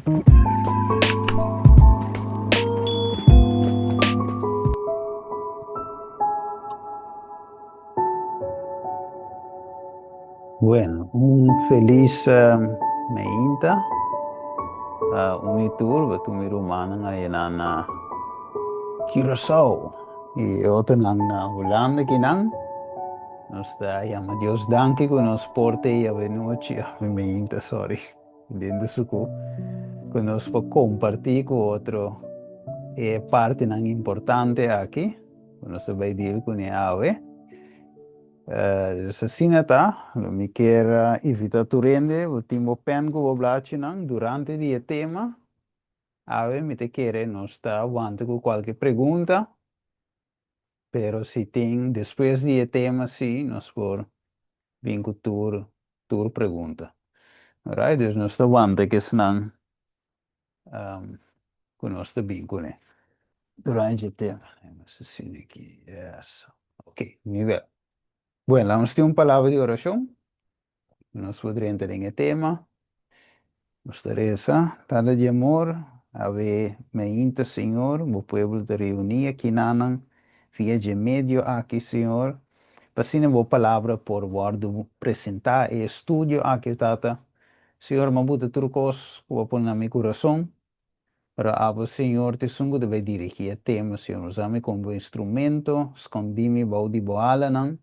Bueno, un feliz meinta unitur batumi rumana ngayon na Curaçao. E outra na Holanda kinang nos da yama Dios danke ko nos porte e ave noite ave meinta sorry. Dentro suko que nos po compartir com outro é parte nang importante aqui. Nos vai dir com a ave. Sasinata, mi quer evita turende, o timo pen go oblaci nang durante di tema, ave mi te quere non sta avanti con qualche pergunta, pero si tem después di tema si nos por vinco tur pergunta. Alright, dus nos sta avanti che snang con nos sta vinco ne. Durante il tema, assassini aqui, yes. Ok, nível. Bueno, vamos ter uma palavra de oração. Nós podemos entrar em tema. Teresa, Tada de amor, ave meinta, Senhor, o pueblo te reunir aqui nanan, via de medio aqui, Senhor, passina boa palavra por guardo apresentar e estúdio aqui, Tata. Senhor, mabuta turcos, vou pôr na meu coração, para abo, Senhor, te sungo deve dirigir a tema, Senhor, usame como instrumento, escondi-me, baudi boala, nan,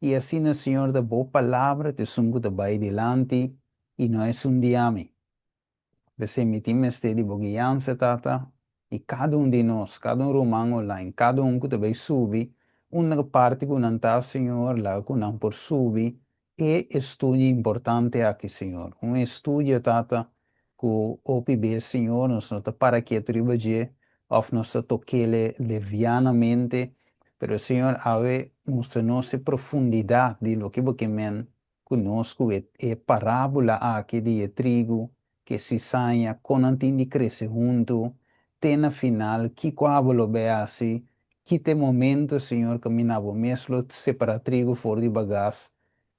e assim, Senhor, da boa palavra, te sungo de vai delante, e nós diame. Você me tem de boguiança, tata, e cada de nós, cada romano online, cada que também sube, uma parte que não está, Senhor, lá que não por subir, é estudo importante aqui, Senhor. Estudo, tata, que o OPB, Senhor, nós não está para que atribuir, ou nós está toquele levianamente, pero, Senhor, ave nossa profundidade de lo que você conosco é parábola aqui de trigo, que si saia conantindi cresce junto, te na final, que quabolo beasi, que te momento, Senhor, caminhava mesmo, separa trigo fora de bagás,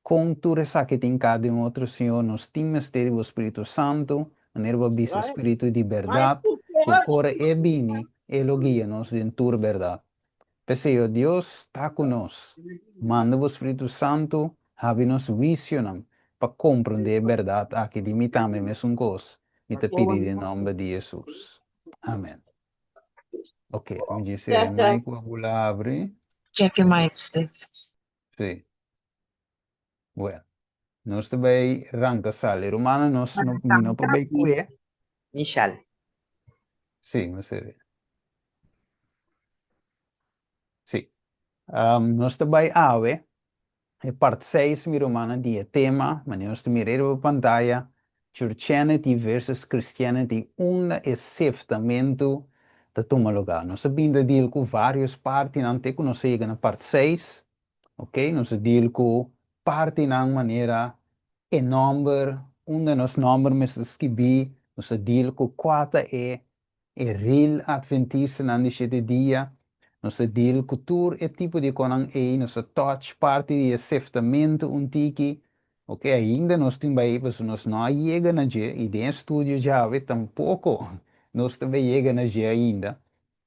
com tu ressaque em cada outro, Senhor, nos times ter o Espírito Santo, nerva bis Espírito de verdade, que ora é bini, e lo guia-nos dentro verdade. Senhor, Deus está conosco, manda o Espírito Santo, have-nos visionam, para compreender a verdade aqui de mim também mesmo coisa. E te pedir em nome de Jesus. Amém. Ok, me disse, Mike, vou abrir. Check your mic, Steve. Sim. Bueno, nós também arranca sala romana, nós não mina para bem cué. Michal. Sim, mas é. Sim. Nós também ave. É parte 6, mi romana, die tema, mas nós miramos a pantalla, Churchianity versus Christianity, aceitamento da toma lugar. Nós sabemos deal com várias partes, não tem que nós chega na parte 6, ok? Nós deal com parte na maneira e número, onde nós número mas escrevi, nós deal com quatro é real adventista na dia, nós deal com todo o tipo de conan nós touch parte de aceitamento tiki, ok? Ainda nós temos nós não chega na dia e dentro estúdio já vê tampouco nós também chega na dia ainda,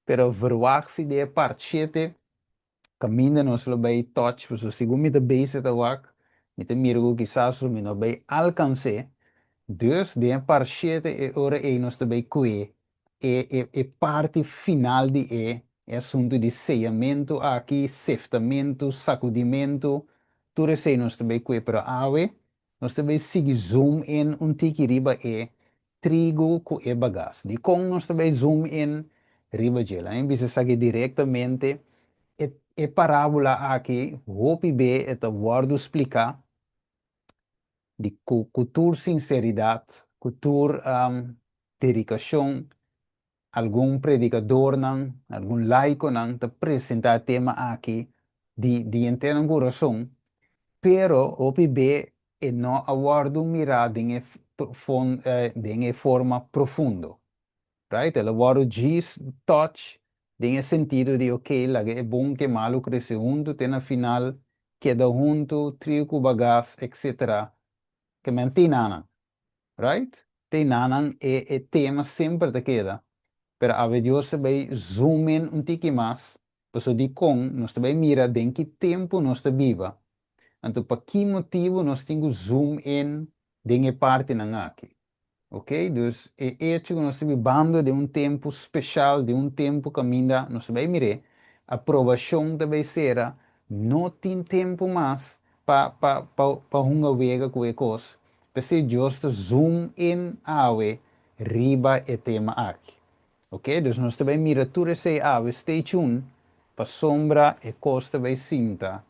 pero verwacht de parte 7 caminha nós lo bei touch, pues segundo me da base da wak, me te miro quizás lo me no bei alcance. Dus de parte é ora e nós também que é parte final de é assunto de sellamento aqui, seftamento, sacudimento, tudo isso nós também que para ave, nós também sigue zoom in tiki riba trigo com bagagem. De com nós também zoom in riba gela, hein? Bisa sabe diretamente é parábola aqui, hope be é o word explicar de cultura sinceridade, cultura dedicação, algum predicador não, algum laico não, te apresentar tema aqui de entender coração, pero o PB é não aguardo mirar de forma profunda, right? Ela aguardo diz touch de sentido de ok, lá é bom que malo cresce junto, tem na final queda junto, trio com bagagem, etc. Que mentina, right? tem nanan e tema sempre te queda. Pero a Deus vai zoom in tiki mais. Então, de com, nós também mira em que tempo nós está viva. Então, para que motivo nós temos zoom in em parte na aqui. Ok? Dus é hecho que nós estamos bando de tempo especial, de tempo que ainda nós vai mirar. A aprovação também será, não tem tempo mais para uma vega com a coisa. Porque Deus zoom in awe, riba e tema aqui. Ok? Dus nós também mira tudo esse awe, stay tuned, para sombra e costa vai cinta.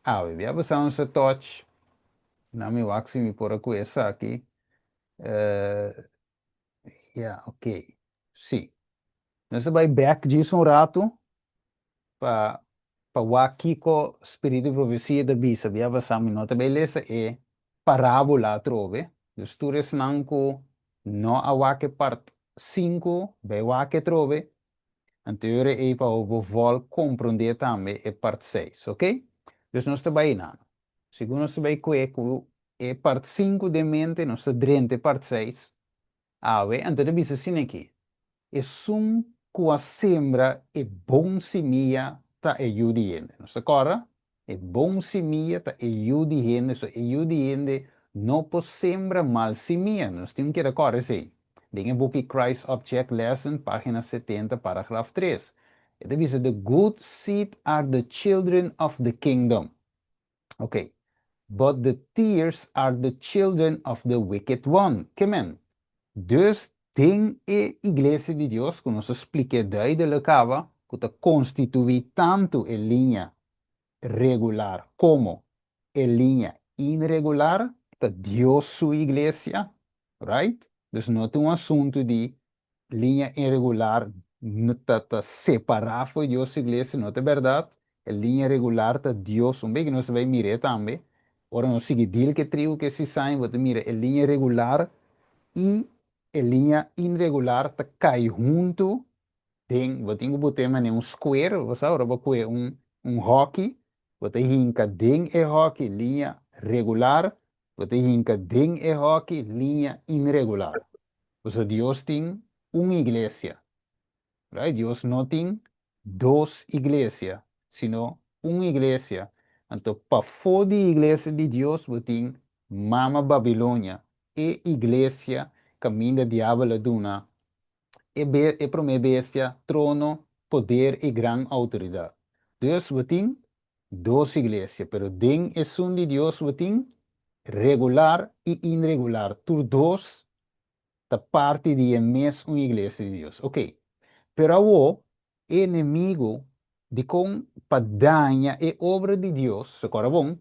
Awe, já passamos a touch, não me waxi me por aqui. Yeah, ok. Sim. Nós vai back disso rato para o aqui com espírito de profecia da bisa. Via passamos nota beleza é parábola trove. Dos tures nanco no a wake part 5, vai wake trove. Anterior é para o vol compreender também é parte 6, ok? Dus nós vai na. Segundo nós vai com é parte 5 de mente, nós drente parte 6. Ah, we, então de bisa sim aqui. E sum qua sembra e bom simia ta e judiende. Não se corra? E bom simia ta e judiende, so e judiende não po sembra mal simia. Nós temos que recordar assim. Dinge boek Christ Object Lesson, página 70, paragraf 3. E dat is the good seed are the children of the kingdom. Okay. But the tears are the children of the wicked one. Amen. Dus tem a Igreja de Deus, que nos explica duidelijk, que está constituída tanto em linha regular como em linha irregular, da Deus sua igreja, right? Dus não é assunto de linha irregular, não está separado de Deus igreja, não é verdade? A linha regular da Deus, bem que nós vai mirar também. Ora, não sigue dil que trio que se sai, você mira, a linha regular e a linha irregular tá cai junto tem você tem que botar square você agora vai hockey você hinca den é hockey linha regular você hinca den é hockey linha irregular você Deus tem uma igreja right? Deus não tem duas igrejas sino uma igreja então para fora da igreja de Deus você tem Mama Babilônia e igreja caminho da diabo duna e promete trono, poder e grande autoridade. Deus tem duas igrejas, pero den é um de Deus tem regular e irregular. Tu dois da parte de mesma igreja de Deus. Ok. Pero o inimigo de com padanha e obra de Deus, se agora bom,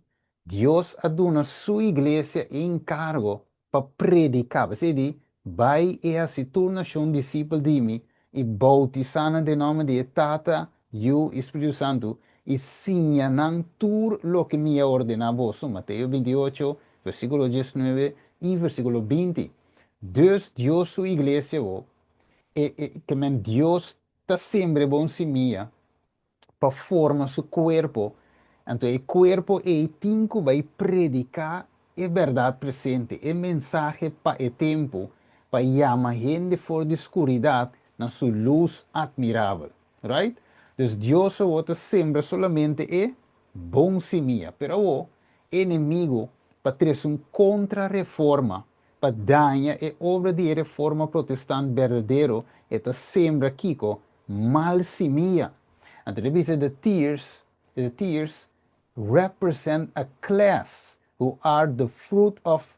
Deus aduna sua igreja em encargo para predicar. Você diz, vai e se torna um discípulo de mim e bautizando em nome de Tata e o Espírito Santo e sinhanan tudo o que me ordena vos. Mateus 28, versículo 19 e versículo 20. Deus sua igreja, que Deus está sempre bom se minha para formar seu corpo. Então, o corpo é tem que vai predicar a verdade presente, a mensagem para o tempo, para chamar gente fora da escuridão na sua luz admirável, right? Então, Deus está sempre solamente é bom se minha, pero o inimigo para trazer uma contra-reforma, para danhar a obra de reforma protestante verdadeiro, está sempre aqui com mal se minha. And the Rebbe said the tears represent a class who are the fruit of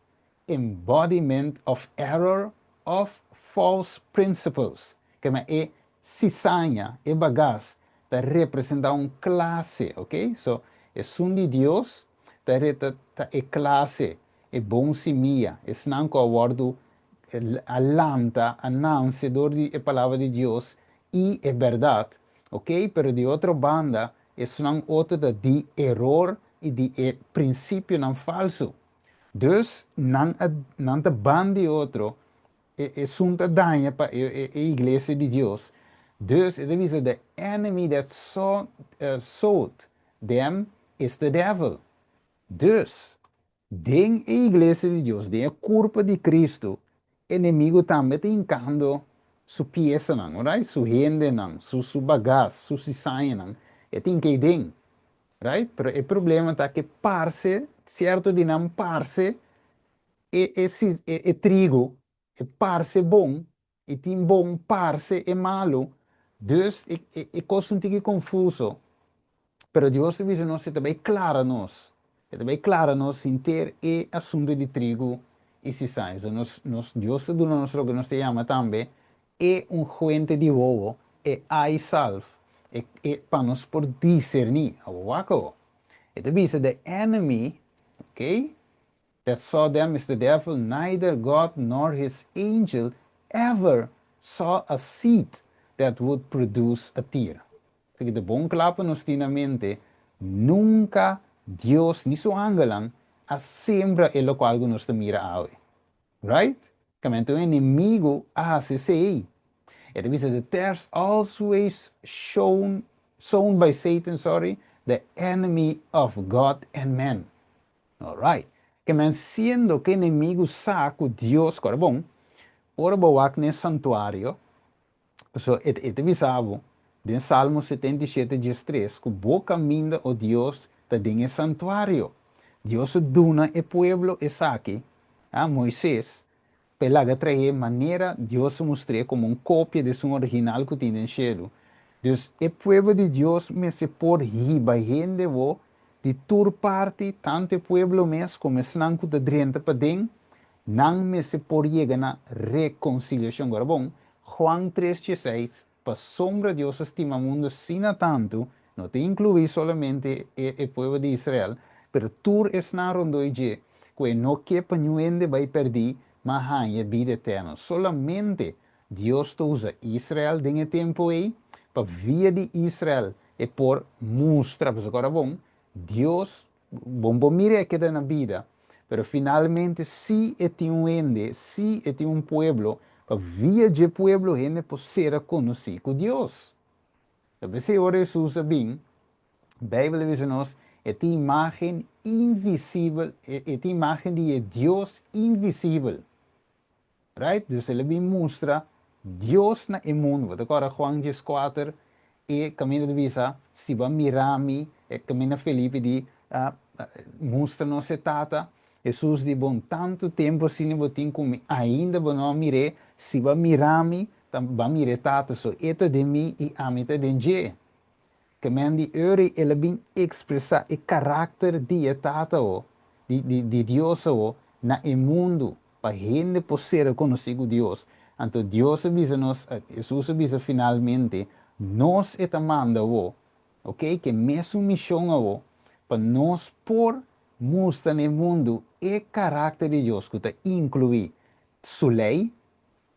embodiment of error of false principles. Que é cisanha, é bagaz, para representar uma classe, ok? So, é som de Deus, é classe, é bom simia, é não que o a lambda, anunciador da palavra de Deus, e é verdade. Ok? Pero de outra banda, é um outro de erro e de princípio não falso. Dus, não te bande outro, é sunta danha para a igreja de Deus. Dus, it is the enemy that sought them is the devil. Dus, den a igreja de Deus, den a corpo de Cristo, inimigo também está encando sua peça, não, right? Sua renda, não, sua bagagem, sua cisaia, não. É tem que ir, right? Pero o problema está que parce, certo de não parce, é trigo, é parce bom, e tem bom parce é malo. Dus, é coisa um pouco confuso. Pero Deus avisa nós, é também clara nós. É também clara nós em ter e assunto de trigo e cisaia. Deus do nosso que nós te chama também é fuente de ovo, é ai salvo. Para nós por discernir. It means the enemy, okay, that saw them is the devil, neither God nor his angel ever saw a seed that would produce a tear. Porque de bom claro nos tem na mente, nunca Deus, ni seu angelan, a sembra é o qual nos mira a right? Como o inimigo hace sei. It means that there's always sown by Satan, sorry, the enemy of God and man. All right. Que men siendo que inimigo saco Dios, agora bom, ora boak ne santuário, so et visavo, den Salmo 77, 3, que boca minda o Dios ta den santuário. Dios duna e pueblo e saque, a Moisés, pelaga trae maneira Deus mostrou como uma cópia de seu original que tinha em cielo. Dus o pueblo de Deus me se por riba gente vo de tur parte tanto o pueblo mes como snanku de drenta pa den não me se por llegar na reconciliação. Agora bom, Juan 3:6, para sombra Deus estima mundo sina tanto, não te inclui solamente o povo de Israel, pero tur es na rondoije, que no que panuende vai perder, mas há vida eterna. Solamente Deus usa Israel em tempo aí, para via de Israel, e por mostrar, mas agora bom, Deus, bom mire que na vida, pero finalmente si tem ende, si tem pueblo, para via de pueblo gente por ser conhecido com Deus. Talvez se ora Jesus bem, a Bíblia diz nos, é a imagem invisível, é a imagem de Deus invisível. Right? Dus ele bem mostra Deus na mundo. Agora Juan 14 e caminho de visa, se vai mirar-me, e caminho Felipe de mostra-nos a tata. Jesus de bom tanto tempo assim botin como ainda não mirei, se vai mirar-me, vai mirar tata, so eta de mim e a mim de je. Que men die ure ele bem expressa o caráter de tata o, de Deus o, na mundo, para gente poder conhecer Deus. Então Deus avisa nos, Jesus avisa finalmente, nós é manda o, ok? Que mesmo missão o, para nós por mostrar no mundo o caráter de Deus, que inclui sua lei,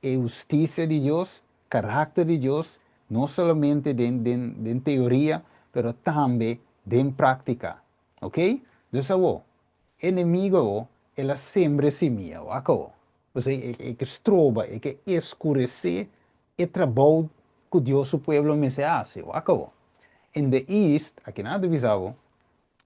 a justiça de Deus, caráter de Deus, não somente de teoria, pero também de prática. Ok? Então, o inimigo, ela sempre se mia, acabou. Você é que estroba, é que escurece o trabalho que Deus, o povo, me se hace, acabou. In the East, aqui na divisão,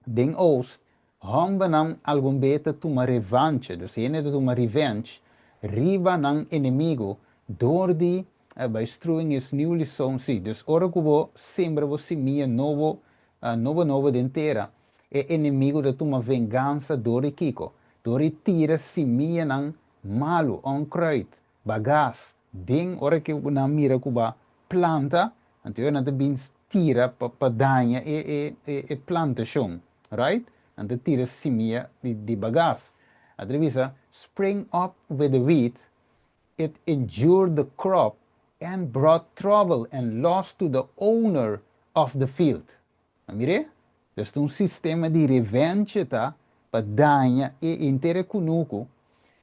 den Oost, hamba nan algum beta tuma revanche, dus ene de tuma revenge, riba nan inimigo, door die bij struing is nieuw lição, sim. Dus ora kubo sembra vo simia novo dentera, e inimigo de tuma vengança dori kiko, dori tira simia nan malu, onkruid, bagas, ding ora que na mira kuba planta, antigo na de bins tira pa danha e plantação, right? And the tira simia di bagas. Atrevisa, spring up with the wheat, it endured the crop and brought trouble and loss to the owner of the field. Mire? Dus um sistema de revenge tá para danha e inteira kunuku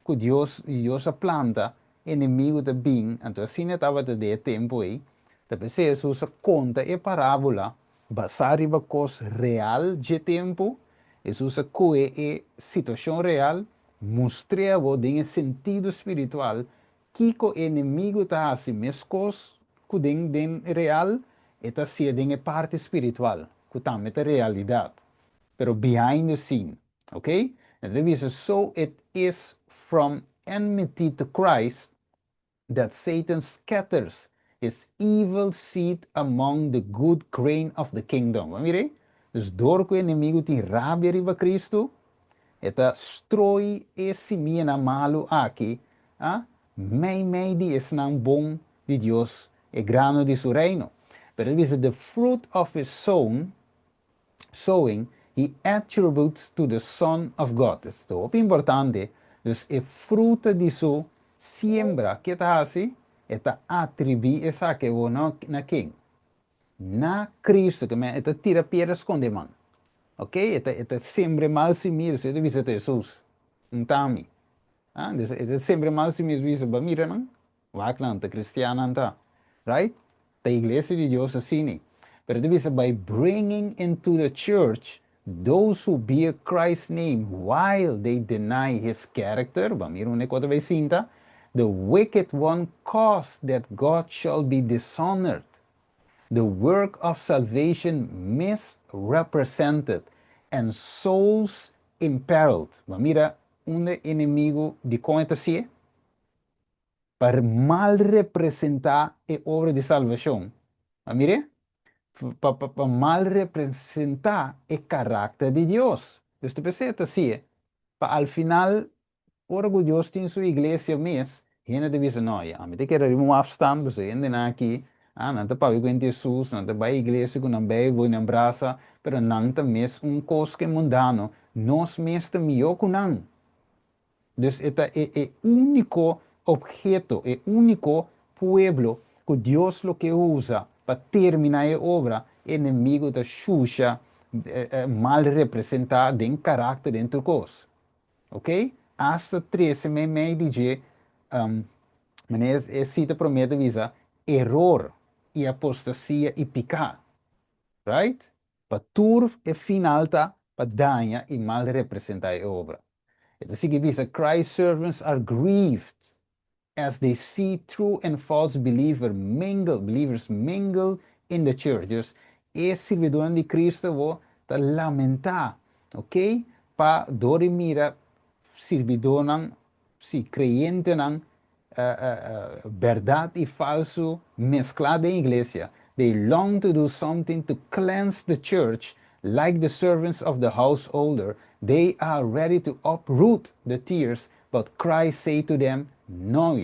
que Deus a planta inimigo de bem. Então assim estava de tempo aí. Depois Jesus conta e parábola basada em coisa real de tempo. Jesus coe e situação real mostrava em sentido espiritual que o inimigo está assim mescos que den real e está sendo em parte espiritual que também é realidade. Pero behind the scene, okay? And then we say, so it is from enmity to Christ that Satan scatters his evil seed among the good grain of the kingdom. Vamos ver? Dus door que o inimigo tem rabia riba Cristo, eta stroi esse mina malo aqui, ah? Mei di es nan bom de Dios e grano de su reino. Pero dice, the fruit of his sowing, he attributes to the Son of God. Isso é importante. Dus é fruta de sua siembra que está assim, eta atribui essa que vou na quem? Na Cristo, que me eta tira pedras com demanda. Ok? Eta sempre mal se mira, se deve ser Jesus. Então, dus eta sempre mal se mira, se mira não? Waklanta, cristiana anta. Right? The iglesia de Dios assim. Pero deve ser by bringing into the church those who bear Christ's name while they deny his character. Mira uma coisa vai cinta. The wicked one caused that God shall be dishonored, the work of salvation misrepresented, and souls imperiled. Mira, um inimigo de conhecer para mal representar a obra de salvação. Mire, para mal representar o caráter de Deus. Você percebe assim? Para al final, orgulhoso tem sua igreja mesmo, e ainda deve dizer, não, a mim tem que um afstand, você ainda aqui, não está para com Jesus, não está para a igreja, com não bebe, não abraça, mas não está mesmo coisa que é mundano, nós mesmos estamos melhor com não. Dus este é o único objeto, é o único pueblo que Deus lo que usa para terminar a obra, inimigo da Xuxa, mal representado em caráter dentro coisa. Ok? Hasta 13 me diz, mas cita promete visa erro e apostasia e picar. Right? Para tur e finalta, para danha e mal representar a obra. Então significa Christ's servants are grieved as they see true and false believers mingle in the church. Dus esse servidor de Cristo vou lamentar, ok? Para dormir servidor não, se creyente não, verdade e falso mesclado em igreja. They long to do something to cleanse the church, like the servants of the householder. They are ready to uproot the tears, but Christ say to them, no.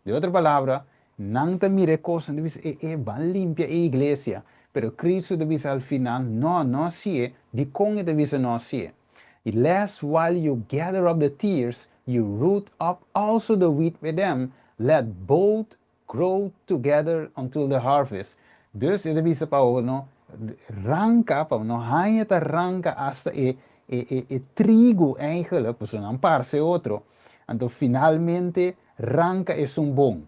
De outra palavra, não te mire coisa, van limpia a igreja, pero Cristo deve al final, no sie, de com deve não sie. Lest while you gather up the tears, you root up also the wheat with them. Let both grow together until the harvest. Dus ele dice Paulo, no, ranca, Paulo, no, hij het arranca hasta trigo eigenlijk, pues un amparse otro. Então, finalmente, ranca es un bom.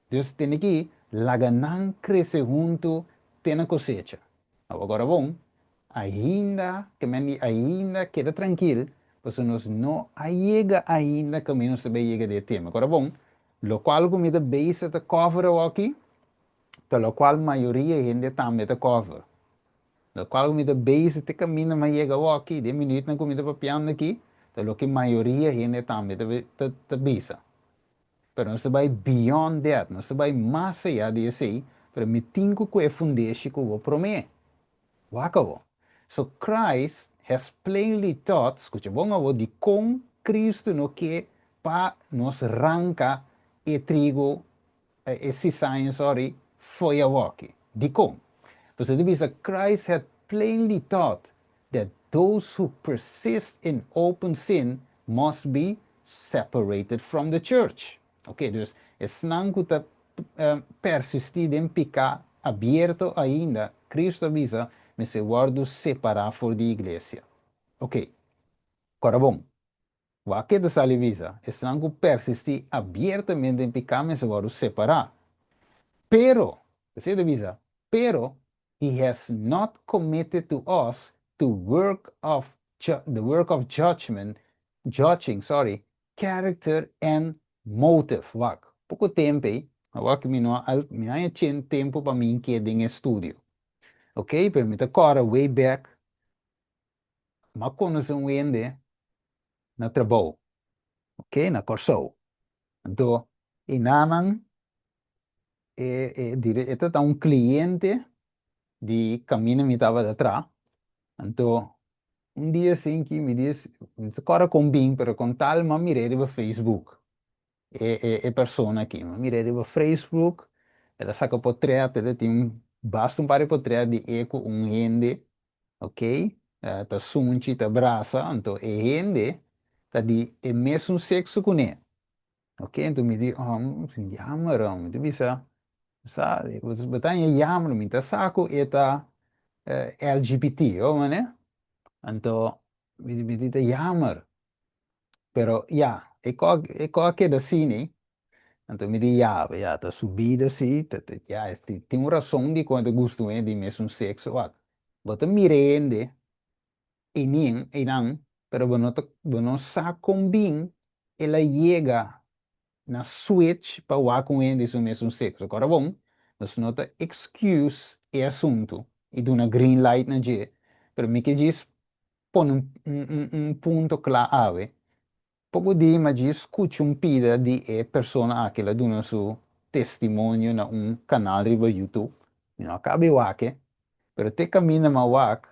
Dus tem que la ganan crece junto, tem a cosecha. Agora, bom, ainda queda tranquilo, pois nós não chega ainda caminho se bem chega de tema. Agora, bom, lo qual comida base te cover aqui, te lo qual maioria gente também te cover. Lo qual comida base te caminho mas chega aqui, de minuto na comida para piano aqui, te lo que maioria gente também te base. Pero não se vai beyond that, não se vai mais allá de isso, pero me tenho que fundar que eu vou prometer. Wakawo. So Christ has plainly taught, escucha, bom de com Cristo no que pa nos arranca e trigo, esse sign, sorry, foi a walk. De com. Então, diz Christ had plainly taught that those who persist in open sin must be separated from the church. Ok, dus es não que persistir em pecar aberto ainda, Cristo avisa, mas se guardo separar fora da igreja. Ok, agora bom, o que da sala avisa, es não que persistir abertamente em pecar, mas se guardo separar. Pero, você avisa, pero, he has not committed to us the work of judging, sorry, character and motive. Wak, pouco tempo aí, wak minha tinha tempo para mim que em estúdio. Ok, permita agora way back, mas conheço um ende na trabalho, ok, na corso. Então, E nanang, ito tá um cliente de caminho me estava atrás. Então, um dia assim que me disse, agora com bem, pero com tal, mas mirei no Facebook. E persona aqui, mas mirei no Facebook, ela saca portrait, ela tem basta um par de portrait de eco, um rende, ok? Tá sunchi, tá braça, então, e rende, tá de, é mesmo sexo com ele. Ok, então me diz, jammer, tu bisa, sabe, você betanya jammer, me tá saco, e tá LGBT, oh, né? Então, me diz, jammer, pero, ja, ik ook da cine, então me diz, ja, tá subida, sim, ja, tem uma razão de quando gosto de mesmo sexo, ó, bota mirende, e não, pero bueno, sa combin, ela chega na switch para o com ele isso mesmo sexo. Agora, bom, nós nota excuse e assunto e dá uma green light na G. Pero me que diz, põe ponto clave. Pouco de mas diz, escute pida de pessoa aquela dando seu testemunho na canal de YouTube. Não acaba o aqui, pero te caminha ma wak,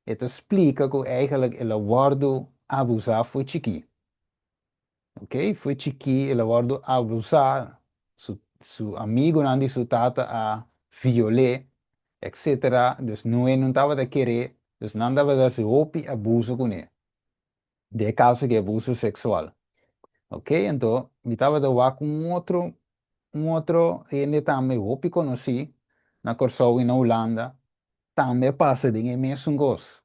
e te explica que eigenlijk ela guardo abusar foi chiqui. Ok? Foi chiqui, ela guardo abusar, su amigo não su tata a violar, etc. Dus não estava a querer, dus não estava a se opi abuso com ele. De caso que abuso sexual. Ok? Então, me estava a dar com ele também, opi conheci, na Corsou na Holanda, também passa de mesmo gosto.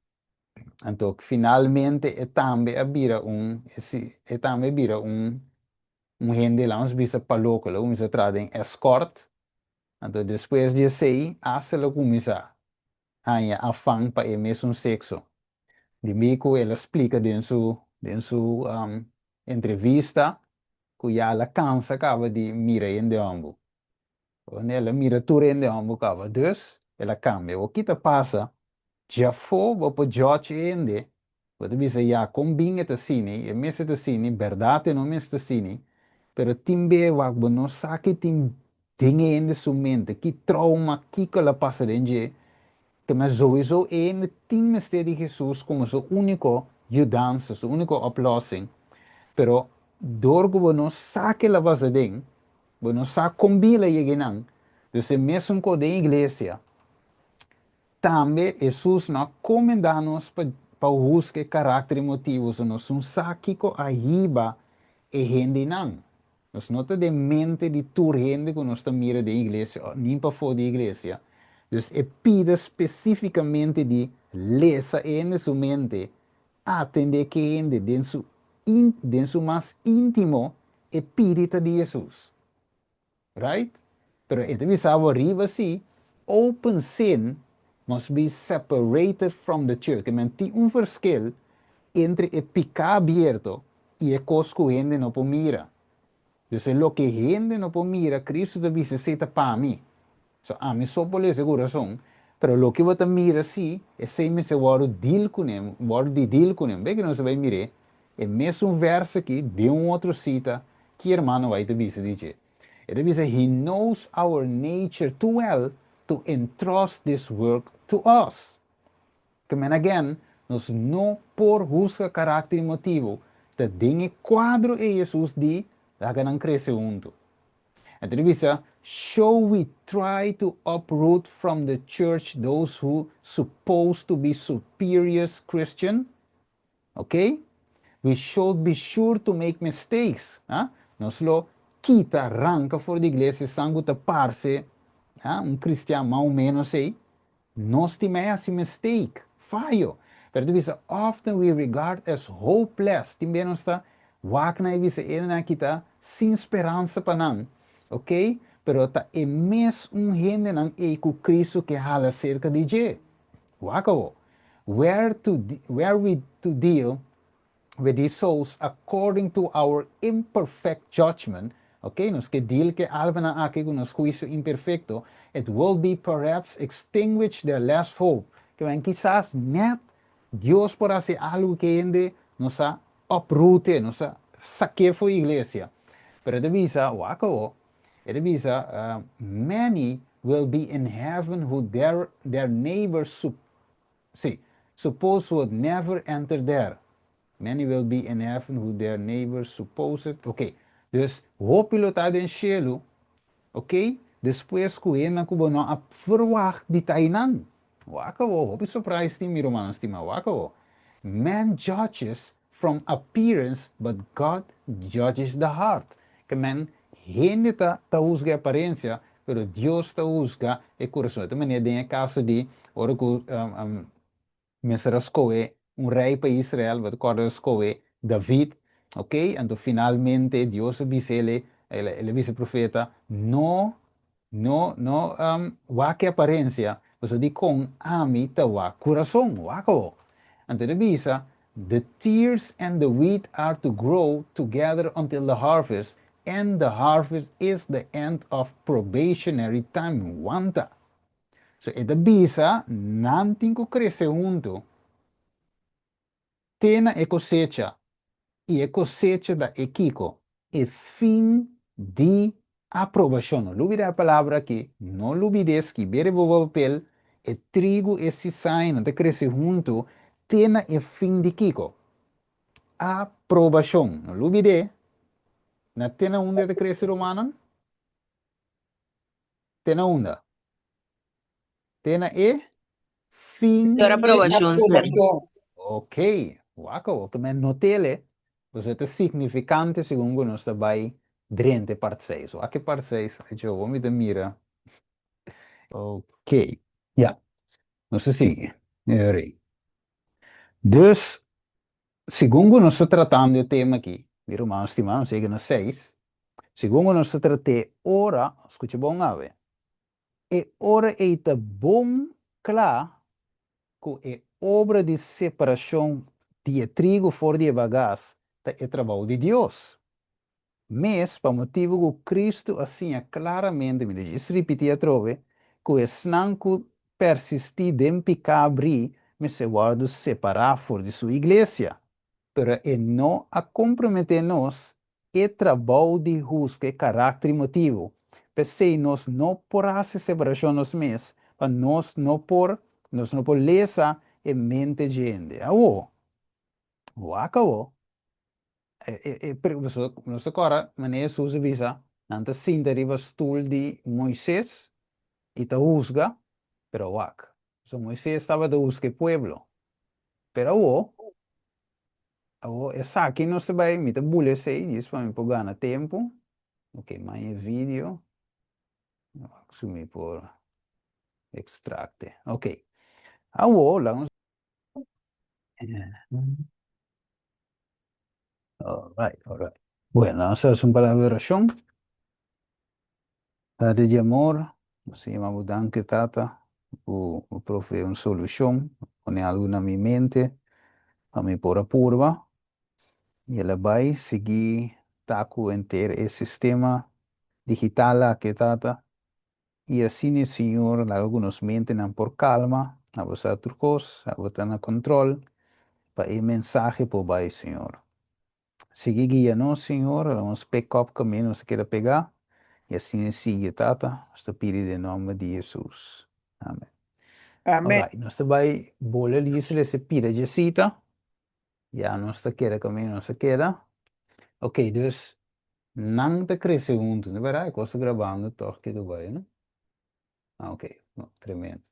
Então, finalmente, é também vira gente lá, uns bisa palocolo, uns atraem escort. Então, depois de sei, hasta começa a afã para o mesmo sexo. De bico, ela explica em sua entrevista que já ela cansa acaba de mirar em de ambo. Quando ela mira tudo em de ambo, acaba. Dus, ela cambia. O que te passa, já foi para George ainda. Quando você já combina esta cine, e mesmo esta cine, verdade não é esta cine, pero timbe wak não sabe tim dinge in de sua mente, que trauma, que ela passa dentro, que mas sowieso een tim de Jesus como sua única ajudança, sua única oplossing, pero door que não sabe que ela passa dentro, não sabe combina e não, então mesmo com a igreja, também Jesus não comenda-nos para buscar caráter e motivos, nós não sabe que a riba é gente não. Nós não de mente de toda gente que nós mira da igreja, nem para fora da igreja. Então, é pida especificamente de lesa em sua mente, atender que gente dentro seu mais íntimo espírito de Jesus. Right? Pero ito bisabo arriba si, open sin must be separated from the church. Que menti un verschil entre el pica abierto y el cosco gente no puede mira. Entonces lo que gente no puede mira, Cristo te dice, seta para mí. So, a mí só por esse coração, pero lo que você mira sí, é sempre se guarda deal com ele, guarda de deal com ele. Bem que não se vai mirar, é mesmo verso aqui, de outro cita, que irmão vai te dizer. Ele diz, he knows our nature too well to entrust this work to us. Come again, nós não por busca caráter e motivo, te dinge quadro e Jesus de, da que não cresce junto. Então ele diz, shall we try to uproot from the church those who supposed to be superior Christian? Okay? We should be sure to make mistakes. Nós lo quita, arranca fora da igreja, sangue da parce, cristiano mais ou menos aí. Nós temos esse mistake, falho. Pero diz, often we regard as hopeless. Também nós está, wakna e diz, kita, sem esperança para não. Ok? Pero tá é mesmo gente não é com Cristo que fala acerca de je. Wakawo. Where we to deal with these souls according to our imperfect judgment, ok, nos que deal que alba na aqui com nos juízo imperfecto, it will be perhaps extinguish their last hope. Que ven quizás net Dios por hacer algo que ende nos a uproote, nos a saque fue iglesia. Pero divisa, wako, divisa, many will be in heaven who their neighbors see, suppose would never enter there. Many will be in heaven who their neighbors suppose it. Ok, dus hoop pilotado in cielo, ok? Depois que ele kubo não a verwacht di tainan. Waka wo, hope surprise ti mi romanos ti ma waka wo. Man judges from appearance, but God judges the heart. Que man gente ta juzga a aparência, pero Deus ta juzga e coração. Então, maneira tem a caso de, ora que Mesra escoge un rey para Israel, recuerda escoge David, ok, entonces finalmente Dios dice, el viceprofeta, wa que apariencia, pues di con ami ta wa corazón, wako. Entonces dice, the tears and the wheat are to grow together until the harvest, and the harvest is the end of probationary time, wanta. So, esta bisa, nanting ko crece junto, tena e cosecha, e a cosecha da equico, e fim de aprovação. Não a palavra aqui, não lubides que bere o papel, e trigo e cisain, não te cresce junto, tena e fim de kiko. Aprovação. Não lubide, na tena onde te cresce romana? Tena onde? Tena e fim Senhora de aprovação, sir. Ok, wako, que men notele, pues het is significante según we nos daarbij drente part 6. O que part 6? Eu vou me de mira. Ok, ja, não se sigue. Dus, segundo we nos tratando o tema aqui, de Romanos estimado, sigue na 6, segundo we nos trate ora, escute bom ave, e ora é ta bom claro que é obra de separação de trigo fora de bagás, é trabalho de Deus. Mas, para motivo que Cristo assim claramente, me diz, repetir a trove, que o snanco persistir em picabri, me se guarda separar fora de sua igreja. Pero é não a comprometer-nos e trabalho de busca caráter e motivo. Pensei, nós não por essa separação nos mesmos, para nós não por lesa e mente gente. Aô, o acabou. Nós agora, maneira usa visa, nanta sinta riva stoel de Moisés e ta usga, pero wak. So Moisés estava da usga pueblo. Pero essa aqui não se vai, me ta bule sei, diz para me pegar na tempo. Ok, mais vídeo. Assumir por extracte. Ok. Lá vamos. Alright. Bueno, essa é uma palavra de oração. Tade de amor, assim, vamos dar que tata, o profe uma solução, põe algo na minha mente, a me pôr a purva, e ela vai seguir taco inteiro esse sistema digital lá que tata, e assim o senhor, lá alguns mente não por calma, a você turcos, a você na controle, para o mensagem por vai, senhor. Seguir guia, não, senhor, vamos pick up caminho, você quer pegar, e assim siga, tata, estou pedindo em nome de Jesus. Amém. Amém. Alright, nós também bolha liso esse pira de cita. Já nós está queda caminho, nós queda. Ok, dus não te cresce junto, não é verdade? Eu estou gravando, toch que do vai, né? Ah, ok, no, tremendo.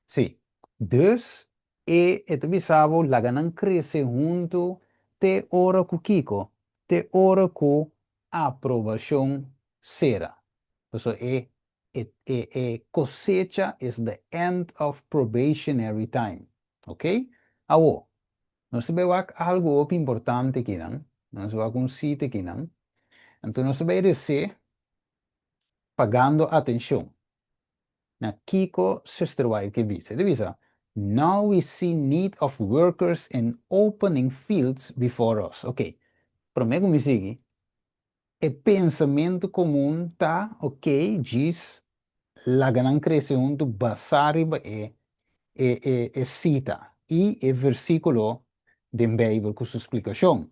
Sim, dus bisavo laga não cresce junto, te ora com Kiko, te ora com aprovação será. So cosecha is the end of probationary time. Ok? Awo, nós sabemos algo importante aqui, não? Nós vamos um sítio aqui, não? Então, nós sabemos ser pagando atenção. Na Kiko Sisterwife que diz, now we see need of workers in opening fields before us. Ok, para mim, como sigue, é pensamento comum, tá? Ok, diz, la gran creación do basariba é cita e é versículo de Bíblia com sua explicação.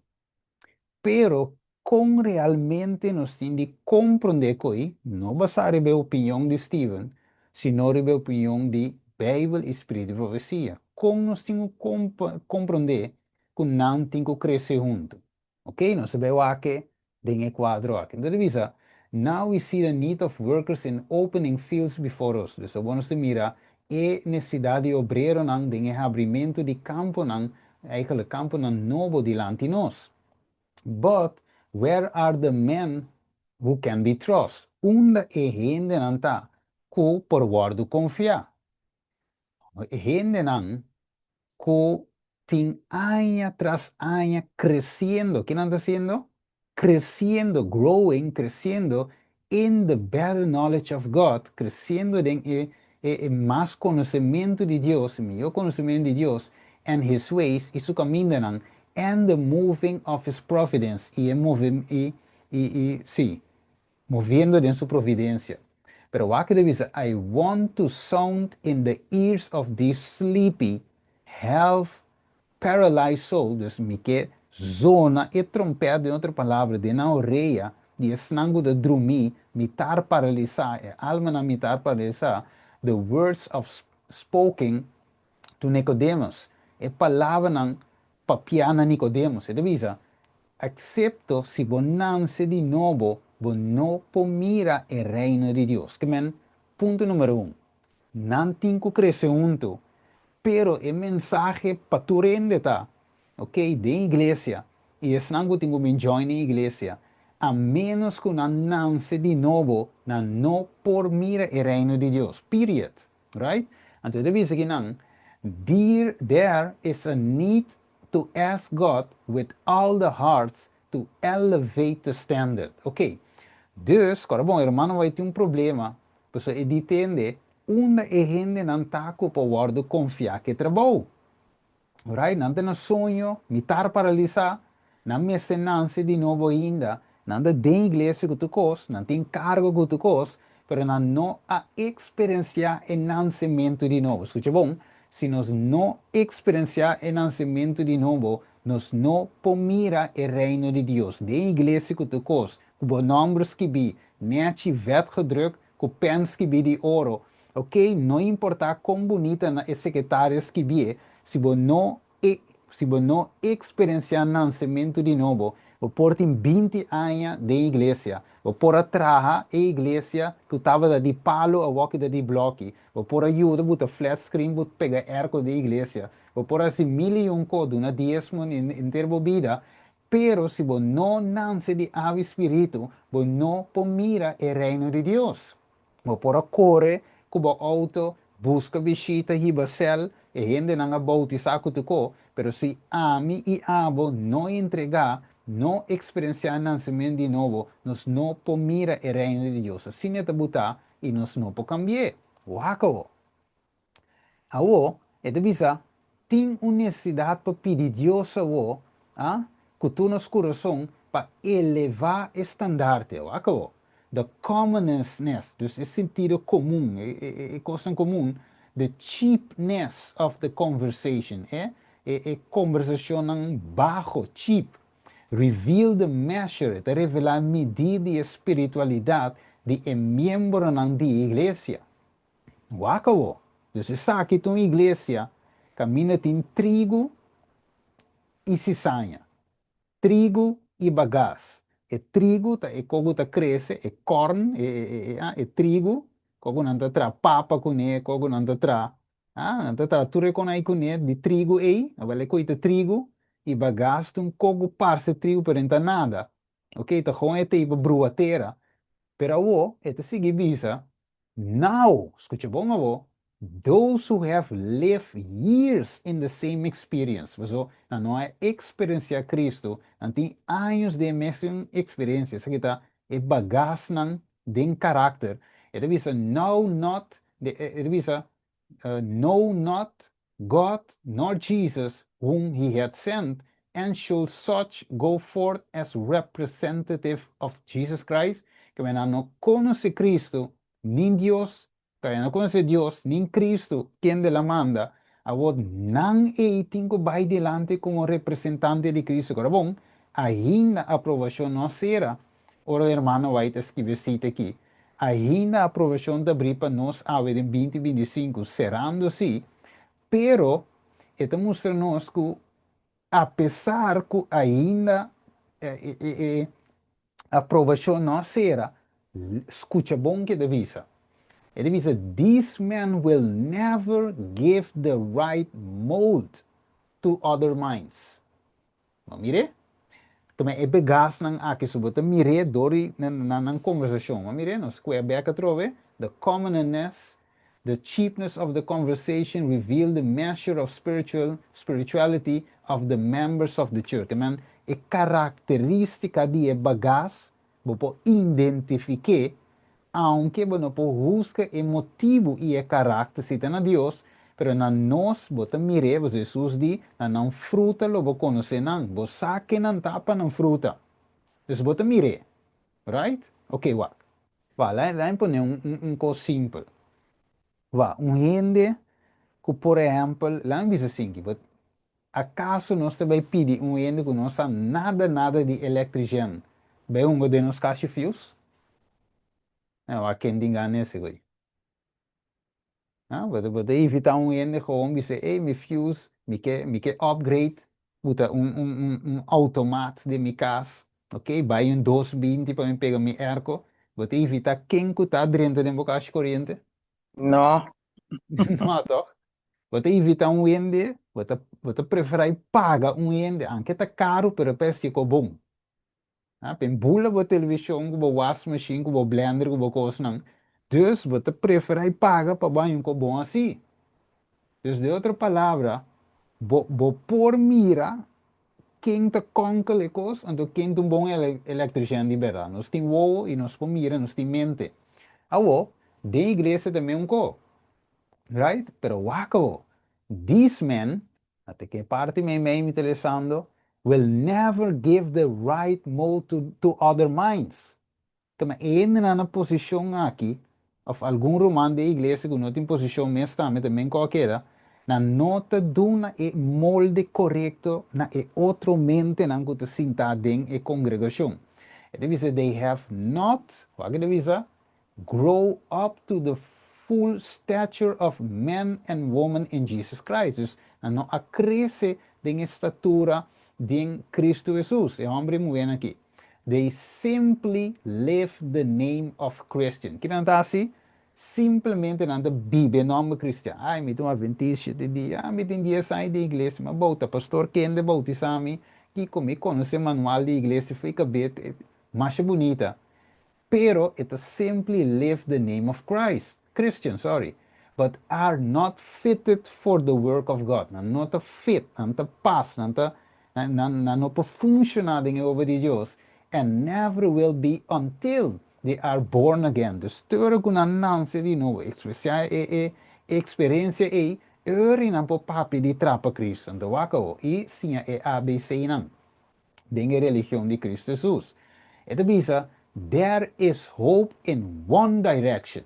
Pero com realmente nós temos de compreender que não basta a opinião de Steven, sino a opinião de Bíblia, Espírito e Profecia. Como nós temos que compreender que não temos que crescer junto. Ok? Nós sabemos aqui, tem quadro aqui. Então, divisa, now we see the need of workers in opening fields before us. Então, vamos mirar a necessidade de obreiro não tem abrimento de campo não, eigenlijk campo não novo diante de nós. But where are the men who can be trusted? Onde é gente não está que por guardo confiar? Gente não que tem año tras año crescendo. ¿Qué não está haciendo? Crescendo, growing, crescendo in the better knowledge of God, crescendo en más conocimiento de Dios, mejor conocimiento de Dios, and His ways, y su camino, and the moving of His providence, sí, moviendo en su providencia. Pero aquí dice, I want to sound in the ears of this sleepy, half paralyzed soul, dus me quer zona e trompete, em outra palavra, de na orelha, de esnango de dormir, mitar paralisar, alma na mitar paralisar, the words of spoken to Nicodemus, e palavra não papiana Nicodemus, e divisa, excepto se bonança de novo, não mira o reino de Deus. Que men, ponto número 1. Não tem que crescer junto, pero o mensagem para tu rende tá, ok, de igreja, e esse não tem que join na igreja, a menos que não nasce de novo, não por mira o reino de Deus, period, right? Então, eu digo que não, there is a need to ask God with all the hearts to elevate the standard. Ok, dus, agora bom, irmão vai ter um problema, porque ele entende onde a gente não está com o poder de confiar que trabalho. Right? Não tem sonho, me estar paralisado, não me ensinança de novo ainda, não tem igreja que tu cos, não tem cargo que tu cos, mas não a experienciar o nascimento de novo. Escucha bom, se nós não experienciar o nascimento de novo, nós não pomira o reino de Deus. De igreja que tu cos, com números que bi, net wet gedrukt, com pens que bi de ouro, ok? Não importa quão bonita a secretária que bi, se você não experienciar nascimento de novo, você tem 20 anos de igreja, você pode trabalhar a igreja que estava de palo a walk de bloco, você pode ajudar a flat screen, você pegar arco de igreja, você pode fazer mil e um coisas, na diezmo em termo vida, pero se você não nasce de ave espírito, você não pode mirar o reino de Deus. Você pode correr com o auto, busca visita ribacel, e gente não bautizar com tu, pero se a mim e abo não entregar, não experienciar nascimento de novo, nós não podemos mirar o reino de Deus. Assim é que botar e nós não podemos cambiar. Uau! Awo, é de bisa, tem uma necessidade para pedir Deus awo, que tu nos coração para elevar o estandarte, uau! The commonness, dus é sentido comum, é coisa comum, the cheapness of the conversation, é conversação baixo, cheap, reveal the measure, te revelar medida e espiritualidade de membro da igreja. Uau! Você sabe que tua igreja caminha tem trigo e ciçanha, trigo e bagaço. E trigo é como tá cresce, é corn, é trigo, como não tá tra papa com ele, como não tá tra, não tá tra tudo com aí com ele de trigo aí, agora coita trigo e bagaço tem como parse trigo para não nada, ok? Tá com é tipo bruateira, pero o é te seguir bisa. Now, escucha bom, avô, those who have lived years in the same experience, so, não é experienciar Cristo, não tem anos de mesma experiência, isso aqui tá, é bagagem de caráter. Ele diz, ele diz, know not God nor Jesus whom he had sent, and should such go forth as representative of Jesus Christ, que não conhece Cristo, nem Deus, kaya não conhece Deus, nem Cristo, quem de la manda, a vos não é tingo vai delante como representante de Cristo. Agora, bom, ainda a aprovação não será. Ora, irmão White escreve cita aqui. Ainda a aprovação da bripa nos ave em 2025, serando-se, pero, esta mostra-nos que, apesar que ainda a aprovação não será, escuta bom que devisa. Ele diz, this man will never give the right mold to other minds. Mas mire, também é begas nang aqui sobre mire dori na conversação. Mas mire, nós que é beca trove, the commonness, the cheapness of the conversation reveal the measure of spirituality of the members of the church. Man, é característica de bagas, vou identificar aunque bueno por busca e motivo e carácter se tem a Deus, pero na nós bota mire, Jesus di, na não fruta lo bo conhecer não, bo saque não tapa não fruta. Dus bota mire, right? Ok, wa. Va, lá impone coisa simples. Va, gente que por exemplo, lá não diz assim, but acaso nós também pedir gente que não sabe nada de eletricidade, bem de nos caixa fios? Não, há quem diga nesse coisa. Wat even dan in gewoon die zei, hey, mijn fuse, mijn upgrade, moet een automaat de mijn kaas, oké, bij een doos bin, tipo, me pega mijn airco, wat even dat quem que tá dentro de boca corriente? No, Não, toch? Wat even dan ende, wat prefere paga ende, anche tá caro, pero pensa que bom. Pen bula bo televisão, bo washing machine, bo blender, bo coisa não. Dus, wat prefere paga para banho com bom assim. Dus de outra palavra, bo por mira quem te concalecos, então quem tem um bom eletricista de verdade. Nós temos o e nós por mira, nós temos mente. Awo, de igreja também um co, right? Pero wako, this man, até que parte me interessando, will never give the right mold to other minds. Então, ainda na posição aqui, of algum romano de igreja que não tem posição mesmo também qualquer, na nota duna e molde correto na e outro mente na que te sinta dentro e congregação. Ele diz, they have not, o que ele diz, grow up to the full stature of men and women in Jesus Christ. Dus, não a cresce em estatura de Cristo Jesus. É homem muito aqui. They simply live the name of Christian. Que não está assim? Simplesmente não vive o nome cristão. Ai, me dou uma adventista de dia. Ah, me tem dia sair da igreja. Mas volta, pastor, quem de bautizar-me? Que como conhece o manual da igreja, fica bem, mais bonita. Pero it simply live the name of Christ. Christian, sorry. But are not fitted for the work of God. Not fit, not pass, not funcionar em obra de Deus. And never will be until they are born again. Dus terug kunnen nanse die novo. Experiência e eurin po papi di trapa Cristo. Então, wako e sim é ABC não. Den religião de Cristo Jesus. Ito bisa, there is hope in one direction.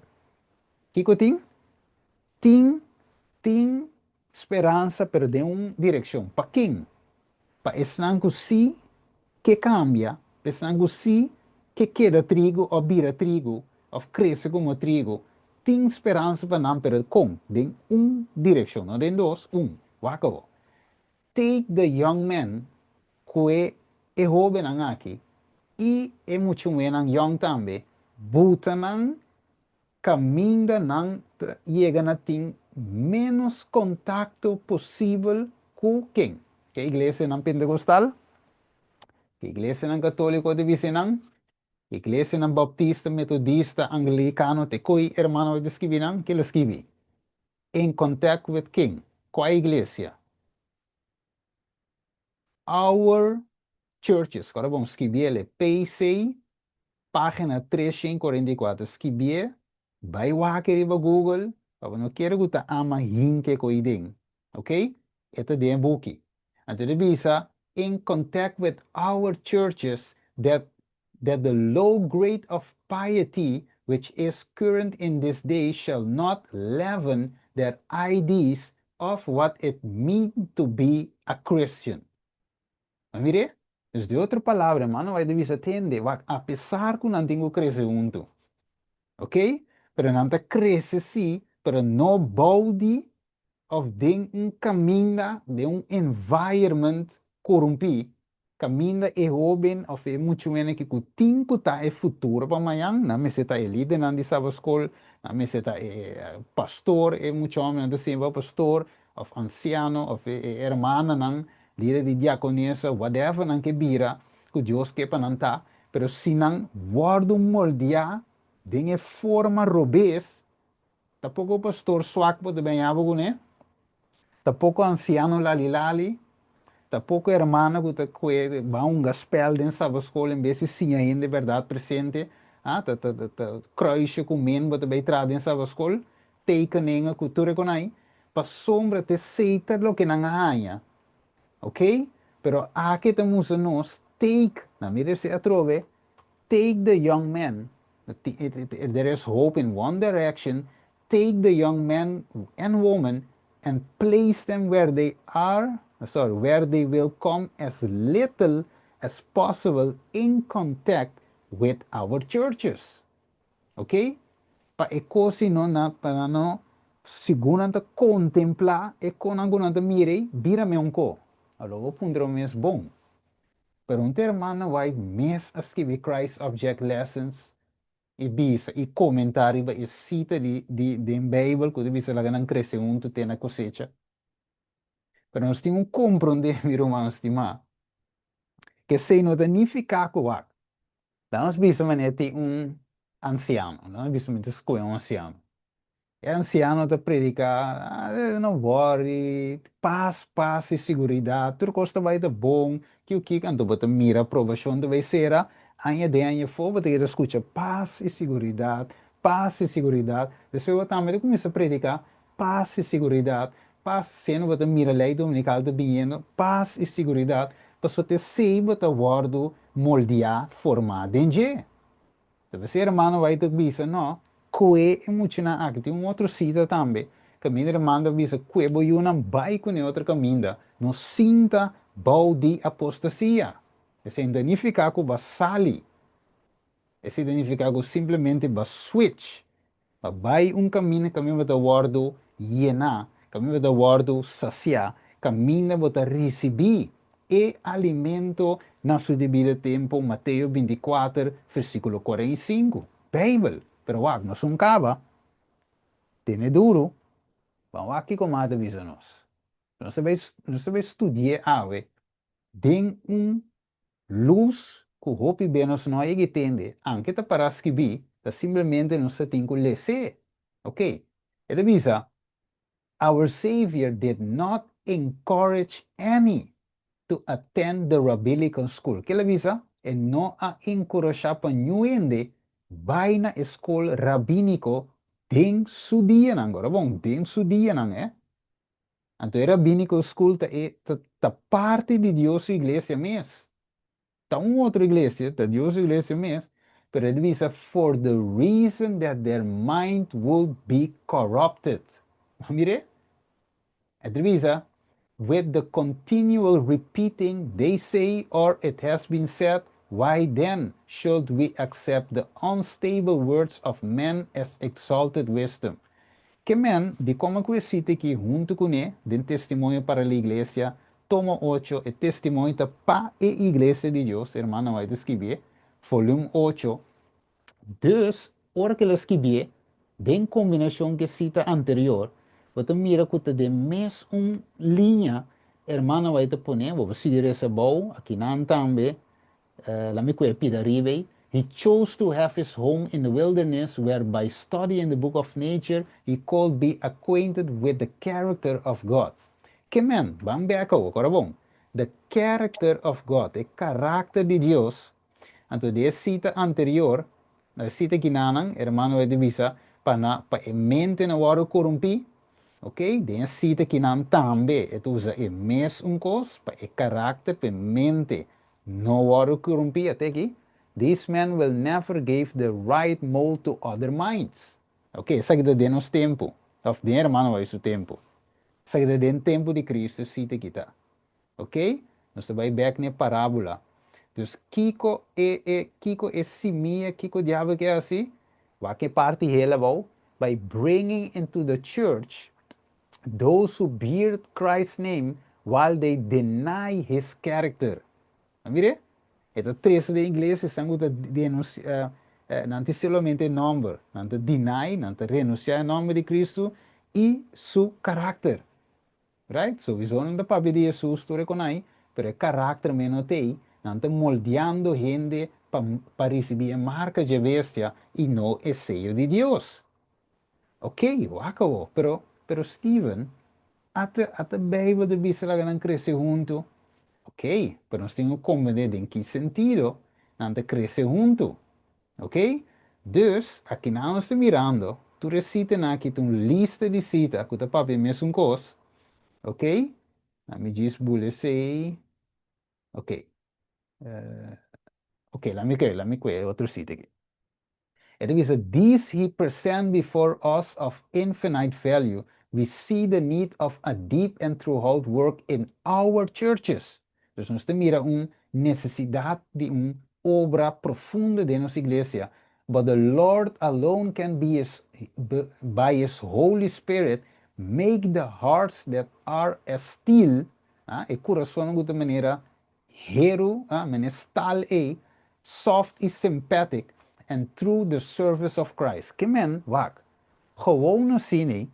Kiko ting? Ting esperança, pero de uma direção. Para quem? Para esnango si que cambia, esnango si que queda trigo ou vira trigo, ou cresce como trigo. Tem esperança para não, pero com, de uma direção, não de dois, Wako. Take the young man, que é jovem aqui, e é muito menang young também, buta nang caminha nang chega na ting menos contato possível com quem? Que a igreja não pentecostal, que a igreja não católico de vicinang, que a igreja não baptista, metodista, anglicano, te coi hermano de escrever que ele escreve. Em contato com quem? Com a igreja. Our churches, agora vamos escrever ele, PC, página 344, escrever, vai wakker para Google, para não quero que você ama hinke com idem, ok? Ito de um book. Então, ele diz, in contact with our churches, that the low grade of piety which is current in this day shall not leaven their ideas of what it means to be a Christian. Mire? Es de outra palavra, mano, vai devia atender, apesar que não tenho crescer junto, ok? Pero não te cresce sim, pero no body of de um caminho de um environment corrompido. Caminho é jovem, ou é muito menos que o tempo tá é futuro para amanhã, na me se tá é líder na de saba escola, na me se tá é pastor, é muito homem na de pastor, ou anciano, ou é hermana, não, líder de diaconisa, whatever, não que bira, que Deus que para não tá, pero se não guarda um moldear, de forma robês, tampouco o pastor suaco pode bem algo, né? Tampouco anciano lali lali, tampouco hermana que va um gospel dentro da escola em vez de sim ainda de verdade presente, kruisje com men wat bij trad in sa escola, tekeningen cultura com aí, para sombra te seita lo que não ganha, ok? Pero aqui temos nós take, na mira se atrove, take the young men. There is hope in one direction. Take the young men and women and place them where they are, sorry, where they will come as little as possible in contact with our churches. Ok? Para e così non para no seguramente contemplar e con angunanta mirei, bira me un co. Allora, punto mes bom. Pero un termana vai mes a scrivere Christ Object Lessons e bisa, e comentário, e cita de Bible, que bisa la ganan crescimento tem na cosecha. Pero nós temos que compreender, meu irmão estimado, que se não danificar com o nós bisa manete um anciano, nós bisa manete escolher um anciano. E anciano te predica, não worry, paz e segurança, tudo costa vai dar bom, que o que quando você mira a aprovação vai ser, ainda de ainda for, você escuta paz e segurança, depois eu também começa a predicar paz e segurança, paz sendo você mira a lei dominical de bem, paz e segurança, para você se você guarda moldear, formar, dentro. Deve ser hermano vai ter bisa, não. Que é muito na aqui. Tem um outro sítio também. Que minha irmã bisa, que é boi uma vai com outra caminha. Não sinta bau de apostasia. Esse identificar com basali. Esse identificar com simplesmente bas switch. Vai um caminho para o llenar, caminho para o saciar, caminho para receber e alimento na seu devido tempo, Mateus 24, versículo 45. Bíblia, pero não são cava, tem duro, vamos aqui como a avisa nós. Nós vai estudar ave, tem luz que o hopi benos não entende, anche te para escrever, simplesmente não se tem que ler. Ok? Ele avisa, our Savior did not encourage any to attend the rabbinical school. Que ele avisa? E não a encorajar para ninguém vai na escola rabínico den su dia agora. Bom, den su dia não é? Então, rabínico school é parte de Deus e igreja mesmo. Tá uma outra igreja, tá Deus e igreja mesmo. Pero ele diz, for the reason that their mind will be corrupted. Mire, ele diz, with the continual repeating, they say, or it has been said, why then should we accept the unstable words of men as exalted wisdom? Que men, de como conhecite que junto com ele, de testemunho para a igreja, toma 8, é testemunho para a igreja de Deus, irmã, vai escrever, volume 8. Dus, hora que ele escrever, em combinação com a cita anterior, você mira que tem de mais linha, irmã, vai te poner, vou seguir essa boa, aqui não também, let me repeat arrive. He chose to have his home in the wilderness, where by studying the book of nature, he could be acquainted with the character of God. Que men, bang back agora bom. The character of God, o caráter de Deus. Então, de cita anterior, a cita que nanang, hermano de visa, para a mente não hora corrompi, ok? De cita que nan também, então usa o mesmo coisa, para o caráter, para a mente não hora corrompi até aqui. This man will never give the right mold to other minds. Ok, essa aqui é de nosso tempo, of de hermano é seu tempo. Essa aqui é de tempo de Cristo, cita aqui tá. Ok? Nós vai back na parábola. Dus Kiko é simia, Kiko diabo que é assim, vai que parte helemaal by bringing into the church those who bear Christ's name while they deny his character. Mire? Ito trecho de inglês estão denunciar, não solamente nome, não deny, não renunciar ao nome de Cristo e seu caráter. Right? So, isso não dá de Jesus, tu reconhece, pero o caráter menos tem, não está moldeando gente para receber a marca de bestia e não o sello de Deus. Ok, acabou. Pero Steven, até a Bíblia de Bisra não cresce junto. Ok, pero nós temos que compreender em que sentido não te cresce junto. Ok? Dus, aqui nós estamos mirando, tu recita aqui uma lista de citas, que tu papi mesmo coisa. Ok? Me diz bule sei. Ok. Ok, lá me que outro cita aqui. It is these he present before us of infinite value. We see the need of a deep and throughout work in our churches. Dus nós temos necessidade de obra profunda de nossa igreja. But the Lord alone can by his Holy Spirit, make the hearts that are as steel, e coração de maneira hero, menestal soft e sympathetic, and through the service of Christ. Que men, wak, gewoon no cine,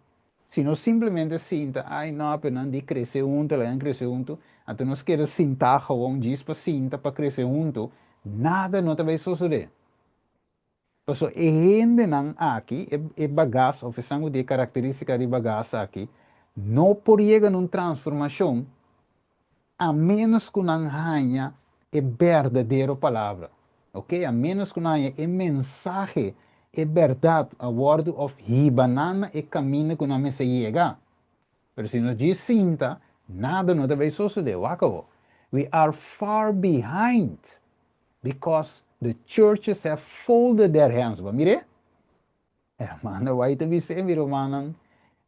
sino simplesmente sinta, ai não, pero não de crescer junto, lá não crescer junto, então nós queremos sentar gewoon, diz para sinta, para crescer junto, nada não vai suceder. So, e gente não aqui, e bagaço, oferecendo de característica de bagaço aqui, não poderia uma transformação a menos que não tenha a verdadeira palavra. Ok? A menos que não tenha a mensagem, a verdade, a word of hibanana e caminho que não se chega. Mas se nós diz cinta, nada não deve suceder. Acabou. We are far behind because the churches have folded their hands. Mire? Hermano, vai te dizer, meu irmão,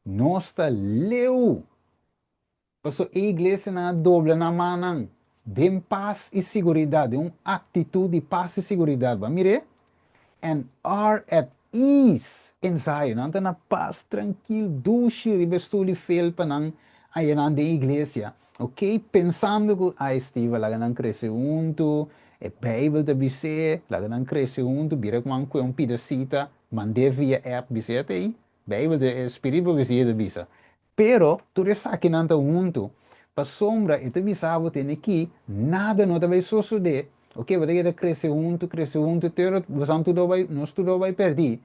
nós está leu. Paso a igreja na doble na manan. Den paz e segurança, atitude de paz e segurança. Mire, and are at ease inside. Não na paz, tranquilo, duche, rivestuli felpa nan aí na de igreja. Ok? Pensando que a estiva lá não cresce junto, a Bíblia de bice, lá não cresce junto, vira com um pedacita, mandei via app bice aí, Bíblia de Espírito bice de bice. Pero, tu sabe não está junto, para sombra, e te bisavo tem aqui, nada não vai suceder. Ok, você cresce junto, nós tudo vai perder.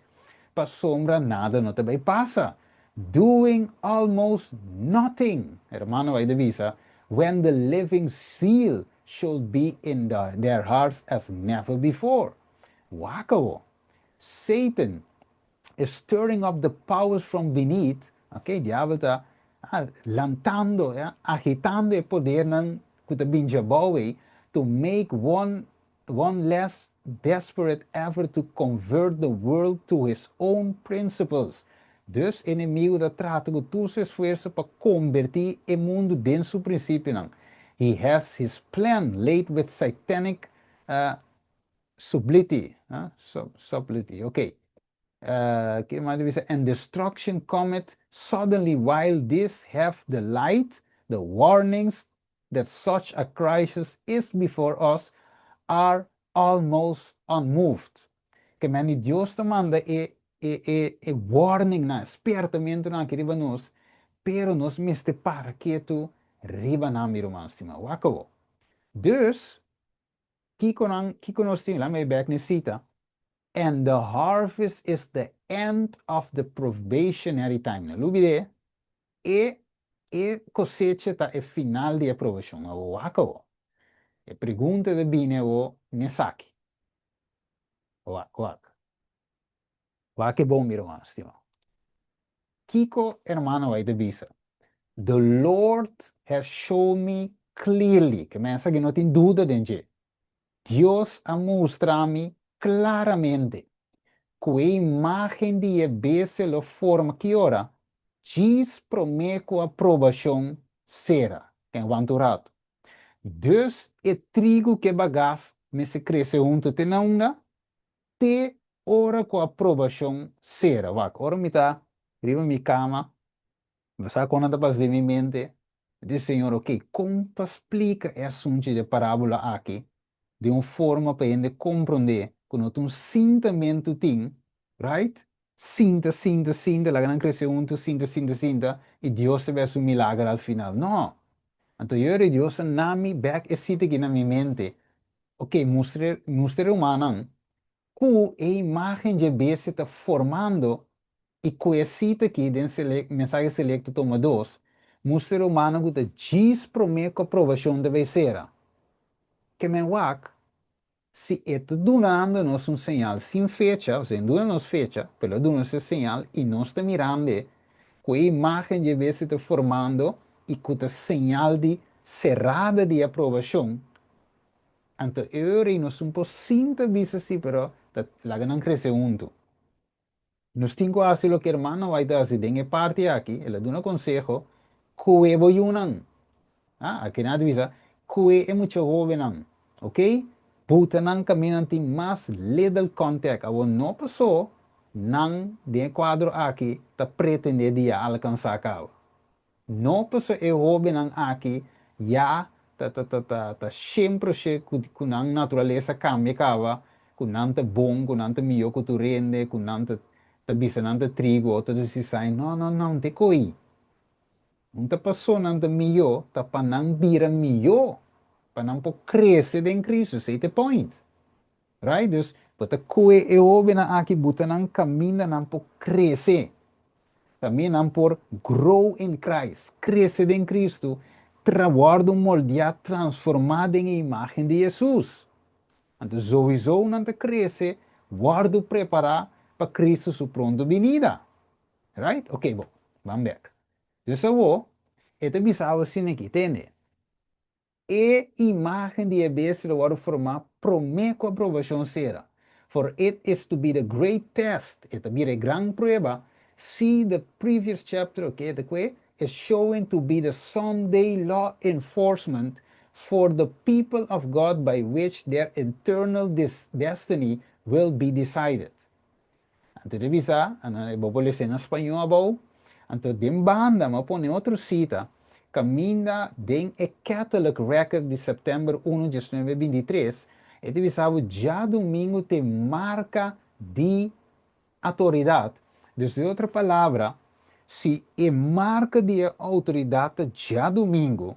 Para sombra, nada não vai passar. Doing almost nothing, hermano, vai divisa, when the living seal should be in their hearts as never before. Wacko. Satan is stirring up the powers from beneath, ok, diabo está lantando, agitando o poder que está binjabawi to make one less desperate effort to convert the world to his own principles. Dus inimigo da trata com todo seu esforço para convertir o mundo dentro do seu princípio. Não. He has his plan laid with satanic subtlety. Subtlety, ok. And destruction cometh suddenly while these have the light, the warnings that such a crisis is before us are almost unmoved. Que mani Dios te manda warning na, espertamento na que riba nos, pero nos miste para que tu riba na mi romanstima. Wakabo. Dus, kiko nos ting, la me back ni sita, and the harvest is the end of the probationary time. Lubide, e cosecha está é final de aprovação. O acabou. E pergunta de bine o nesaki. O que bom, meu irmão, estimado. Kiko, hermano, vai de bisa. The Lord has shown me clearly, que pensa que não tem dúvida de Deus ha mostrado-me claramente que a imagem de ebese a forma que ora, diz prometo a aprovação será, enquanto rato. Dus é trigo que bagas me se cresce junto te naunda, te ora com aprovação será. Wak, ora me tá, riba mi cama, me sa quando tá pas de mi mente, diz Senhor, ok, como tu explica esse assunto de parábola aqui, de uma forma para ele compreender, quando tu sentimento tem, right? Sinta, sinta, sinta, la gran cresce junto, sinta, sinta, sinta, e Deus te vai um milagre al final. Não. Então, eu e Deus, na mi back, e sita aqui na minha mente, ok, mostre humano, que a imagem de Deus está formando e conhecida aqui dentro da mensagem selecta toma 2, mostre humano que diz para mim que a aprovação deve ser. Que me wak, se está dando-nos um sinal sem fecha, ou seja, dando-nos fecha, pelo dando-nos esse sinal, e nós estamos mirando que a imagem de Deus está formando e que o sinal de cerrada de aprovação. Então, eu e nós um pouco sinta bisa assim, pero la não cresce junto. Nos tenho assim o que hermano vai dar se tem parte aqui, ela dá um conselho, que voy unan. Ah, aqui nada bisa, que é muito jovem não, ok? Puta não caminham tem mais little contact, a não passou, não de quadro aqui, tá pretende de alcançar a cabo. Não pessoa é jovem aqui, já tá sempre che com a natureza cambia cava, com nanta bom, com nanta melhor que tu rende, com nanta tá bisa nanta trigo, tudo se sai, não, te coi. Não tá passou nanta melhor, tá para não vira melhor, para não pôr crescer em Cristo, sei te point. Right? Dus, bota coi é jovem aqui, bota não caminha, não pôr crescer. Também não por grow in Christ, crescer em Cristo, trabalhar moldear, transformado em imagem de Jesus. Então, sowieso não te cresce, guardo preparar para Cristo sua pronta vinda. Right? Ok, bom, vamos back. Dus eu esta bisava assim aqui, entende? E imagem de EBS lo vou formar prometo aprovação será. For it is to be the great test, it be a gran prueba. See the previous chapter, okay, the que is showing to be the someday law enforcement for the people of God by which their eternal destiny will be decided. Anto de visa, vou ler em espanhol abou. Anto de banda, ma pone outra cita. Caminha den e Catholic Record de setembro 1 de 1923. E de visa, já domingo te marca de autoridade. De outra palavra, se é marca de autoridade já domingo,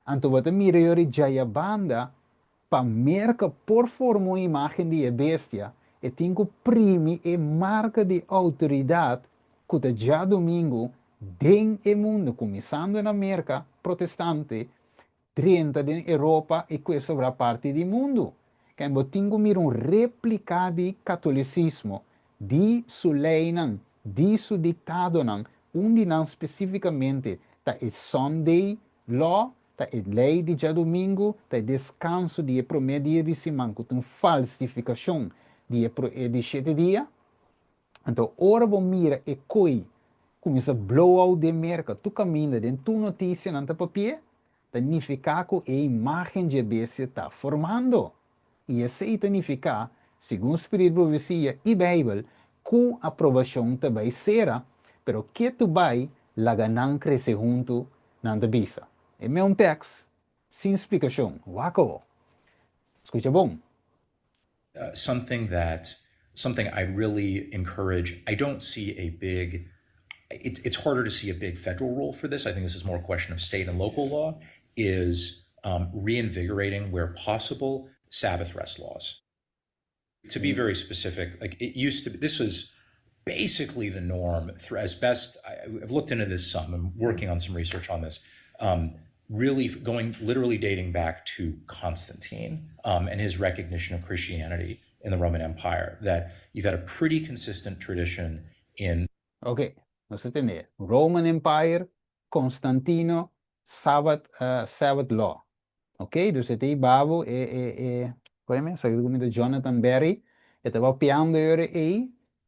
anto você mira já a banda, para marca por forma uma imagem de bestia, e tenho prime e marca de autoridade que já domingo, den o mundo, começando na América protestante, 30 da Europa e questa avrà parte do mundo. Que tenho mir um réplica de catolicismo, de sua lei, de seu ditado, onde não especificamente tá é Sunday law, tá é lei de dia domingo, tá é descanso de primeiro dia de semana, com falsificação de 7 dias. Então, ora vou mira e coi começa a blow out de merca, tu caminha dentro tu notícia não tá papel, significa que a imagem de BC está formando. E esse significa, segundo o Espírito de Profecia e Bíblia, que a aprovação também será, pero que tu vai, la ganan cresce junto na bisa. É meu texto, sem explicação. Waco. Escuta bom. Something I really encourage. I don't see a big. It's harder to see a big federal role for this. I think this is more a question of state and local law. Is reinvigorating where possible Sabbath rest laws. To be very specific, like it used to be, this was basically the norm. As best I've looked into this some. I'm working on some research on this. Really going literally dating back to Constantine and his recognition of Christianity in the Roman Empire, that you've had a pretty consistent tradition in. Ok, nós temos Roman Empire, Constantino, Sabbath Law. Ok, dus het is babo come sai come Jonathan Berry e stava piando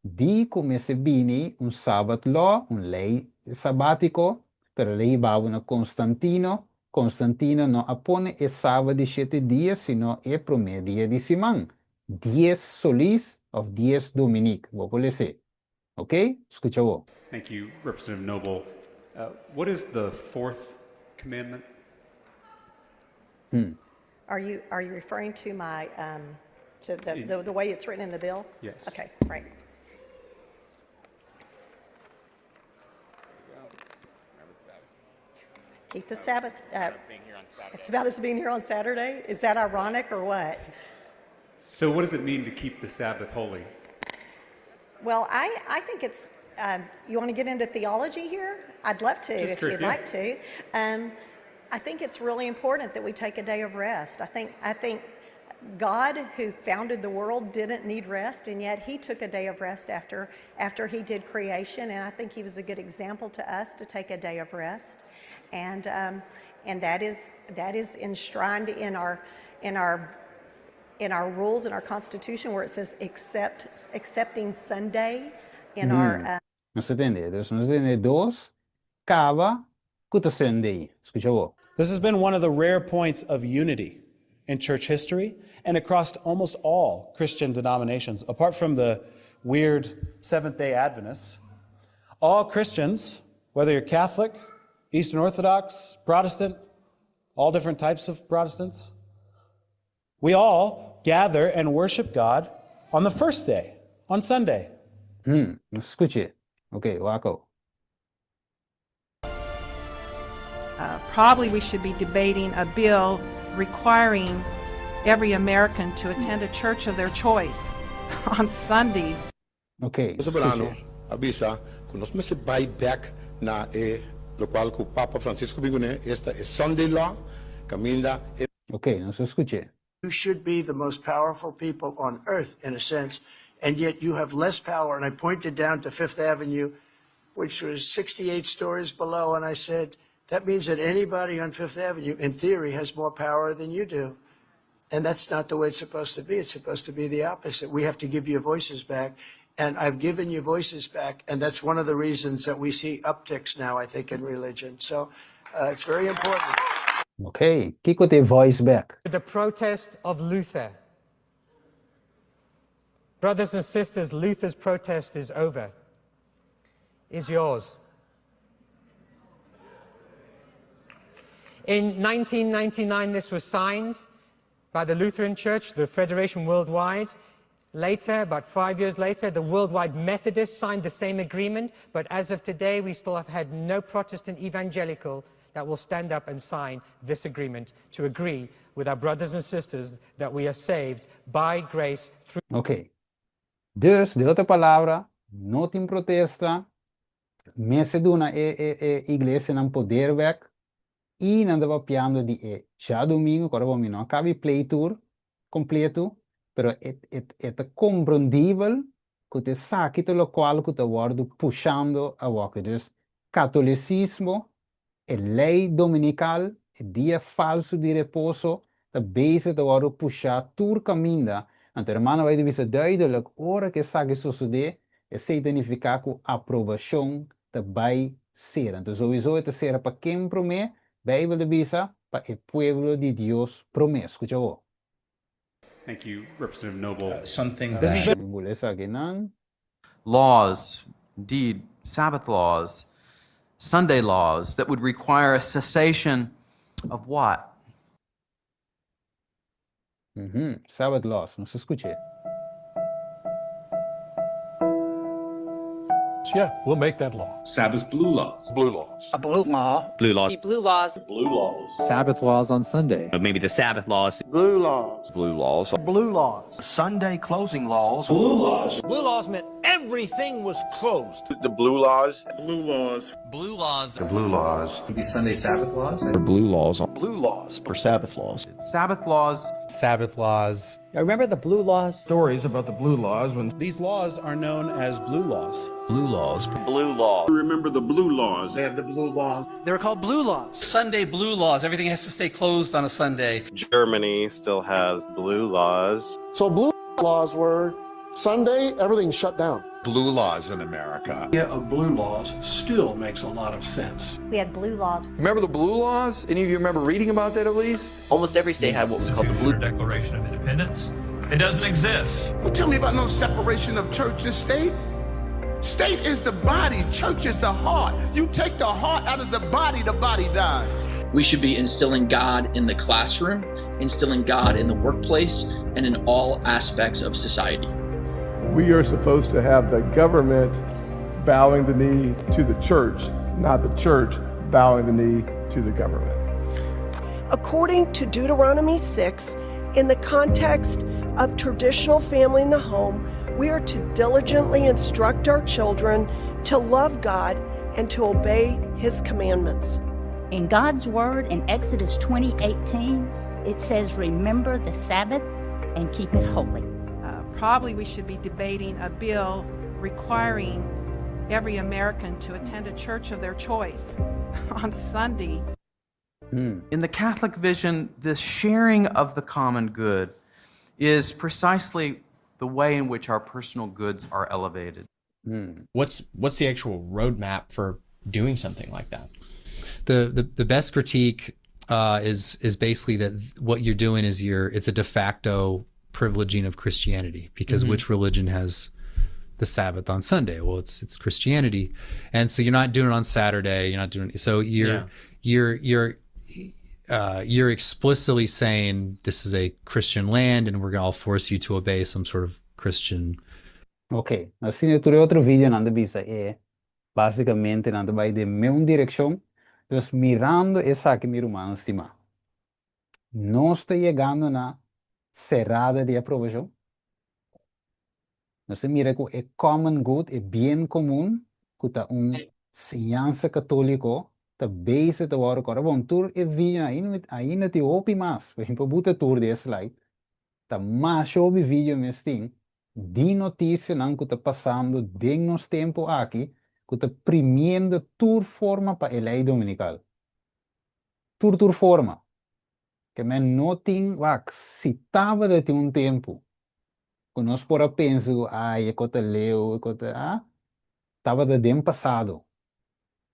di come se bini un Sabbath law, un lei sabbatico per lei babo una Constantino Constantino no appone e sábado de 7 dias, sino e primeiro dia de semana. 10 solis of 10 dominic. Vou poder ok? Escucha vos. Thank you, Representative Noble. What is the fourth commandment? Are you referring to my, to the way it's written in the bill? Yes. Okay, right. Keep the Sabbath. It's about us being here on Saturday? Is that ironic or what? So what does it mean to keep the Sabbath holy? Well, I think it's, you want to get into theology here? I'd love to, Just if curious, you'd yeah. like to. I think it's really important that we take a day of rest. I think God, who founded the world, didn't need rest, and yet he took a day of rest after he did creation, and I think he was a good example to us to take a day of rest. And that is enshrined in our rules, in our Constitution, where it says accepting Sunday in our... Nós entendemos. Dus nós entendemos dos, cava, kuta Sunday. Escucha vos. This has been one of the rare points of unity in church history and across almost all Christian denominations, apart from the weird Seventh-day Adventists. All Christians, whether you're Catholic, Eastern Orthodox, Protestant, all different types of Protestants, we all gather and worship God on the first day, on Sunday. Escuche. Ok, Wako. Probably we should be debating a bill requiring every American to attend a church of their choice on Sunday. Ok, Soberano avisa que nós se vai back na lo qual que o Papa Francisco Bingune esta é Sunday law caminda ok, nós escuche. You should be the most powerful people on earth, in a sense, and yet you have less power. And I pointed down to Fifth Avenue, which was 68 stories below, and I said, that means that anybody on Fifth Avenue, in theory, has more power than you do. And that's not the way it's supposed to be. It's supposed to be the opposite. We have to give your voices back. And I've given your voices back, and that's one of the reasons that we see upticks now, I think, in religion. So it's very important. Ok, Kiko te voice back. The protest of Luther. Brothers and sisters, Luther's protest is over. Is yours. In 1999, this was signed by the Lutheran Church, the Federation Worldwide. Later, about 5 years later, the Worldwide Methodists signed the same agreement, but as of today, we still have had no Protestant evangelical that will stand up and sign this agreement to agree with our brothers and sisters that we are saved by grace through... Ok. Dus, de outra palavra, não tem protesta, messe duna igreja não poder weg, e não dava piando de já domingo, agora vamos não acabe play tour completo, pero é compreendível que te saque to lo qual que te guardo puxando a walk. Dus, catolicismo, a lei dominical, o dia falso de repouso, de bezig te worden puxar tour caminda. En de hermano vai dizer duidelijk, ora que sabe suceder, é significar que a aprovação te vai ser. Então, sowieso é ser para quem promete, Bijbel de bisa, para o pueblo de Deus promete. Escucha vos. Thank you, Representative Noble. Something This that is laws, indeed, Sabbath laws, Sunday laws that would require a cessation of what? Sabbath laws, no se escuche. Yeah, we'll make that law. Sabbath blue laws. Blue laws. A blue law. Blue laws. Blue laws. Blue laws. Sabbath laws on Sunday. Maybe the Sabbath laws. Blue laws. Blue laws. Blue laws. Sunday closing laws. Blue laws. Blue laws meant everything was closed. the blue laws. Blue laws. Blue laws. The blue laws. Maybe Sunday Sabbath laws? Or blue laws. Blue laws. Or Sabbath laws. Sabbath laws. Sabbath laws. I remember the blue laws. Stories about the blue laws when These laws are known as blue laws. Blue laws. Blue law. Remember the blue laws. They have the blue law. They were called blue laws. Sunday blue laws. Everything has to stay closed on a Sunday. Germany still has blue laws. So blue laws were Sunday, everything's shut down. blue laws in America. The idea of blue laws still makes a lot of sense. We had blue laws. Remember the blue laws? Any of you remember reading about that at least? Almost every state had what was called the blue Declaration of Independence. It doesn't exist. Well, tell me about no separation of church and state. State is the body, church is the heart. You take the heart out of the body dies. We should be instilling God in the classroom, instilling God in the workplace, and in all aspects of society. We are supposed to have the government bowing the knee to the church, not the church bowing the knee to the government. According to Deuteronomy 6, in the context of traditional family in the home, we are to diligently instruct our children to love God and to obey His commandments. In God's word in Exodus 20:18, it says, remember the Sabbath and keep it holy. Probably we should be debating a bill requiring every American to attend a church of their choice on Sunday. In the Catholic vision, the sharing of the common good is precisely the way in which our personal goods are elevated. What's the actual roadmap for doing something like that? The best critique is basically that what you're doing is it's a de facto privileging of Christianity, because which religion has the Sabbath on Sunday? Well, it's Christianity, and so you're not doing it on Saturday. You're not doing it. So you're explicitly saying this is a Christian land, and we're gonna all force you to obey some sort of Christian. Ok, assim eu trouxe outro vídeo na bisa basicamente na vai de mesma direção, dus mirando essa que meu humano estima. Não está chegando na cerrada de aprovação. Nós mira que é common good, é bem comum, que tá enseñança católico, tá base de war agora. Bom, tur é vídeo ainda te ouve mais. Por exemplo, buta tur de slide. Tá mais ouve vídeo mesmo. De notícia não que tá passando de nos tempo aqui, que tá premiando tur forma para a lei dominical. Tur forma. Que men não tem, se tava de ter tempo, que nós por penso, eu cota leu, tava de tempo passado.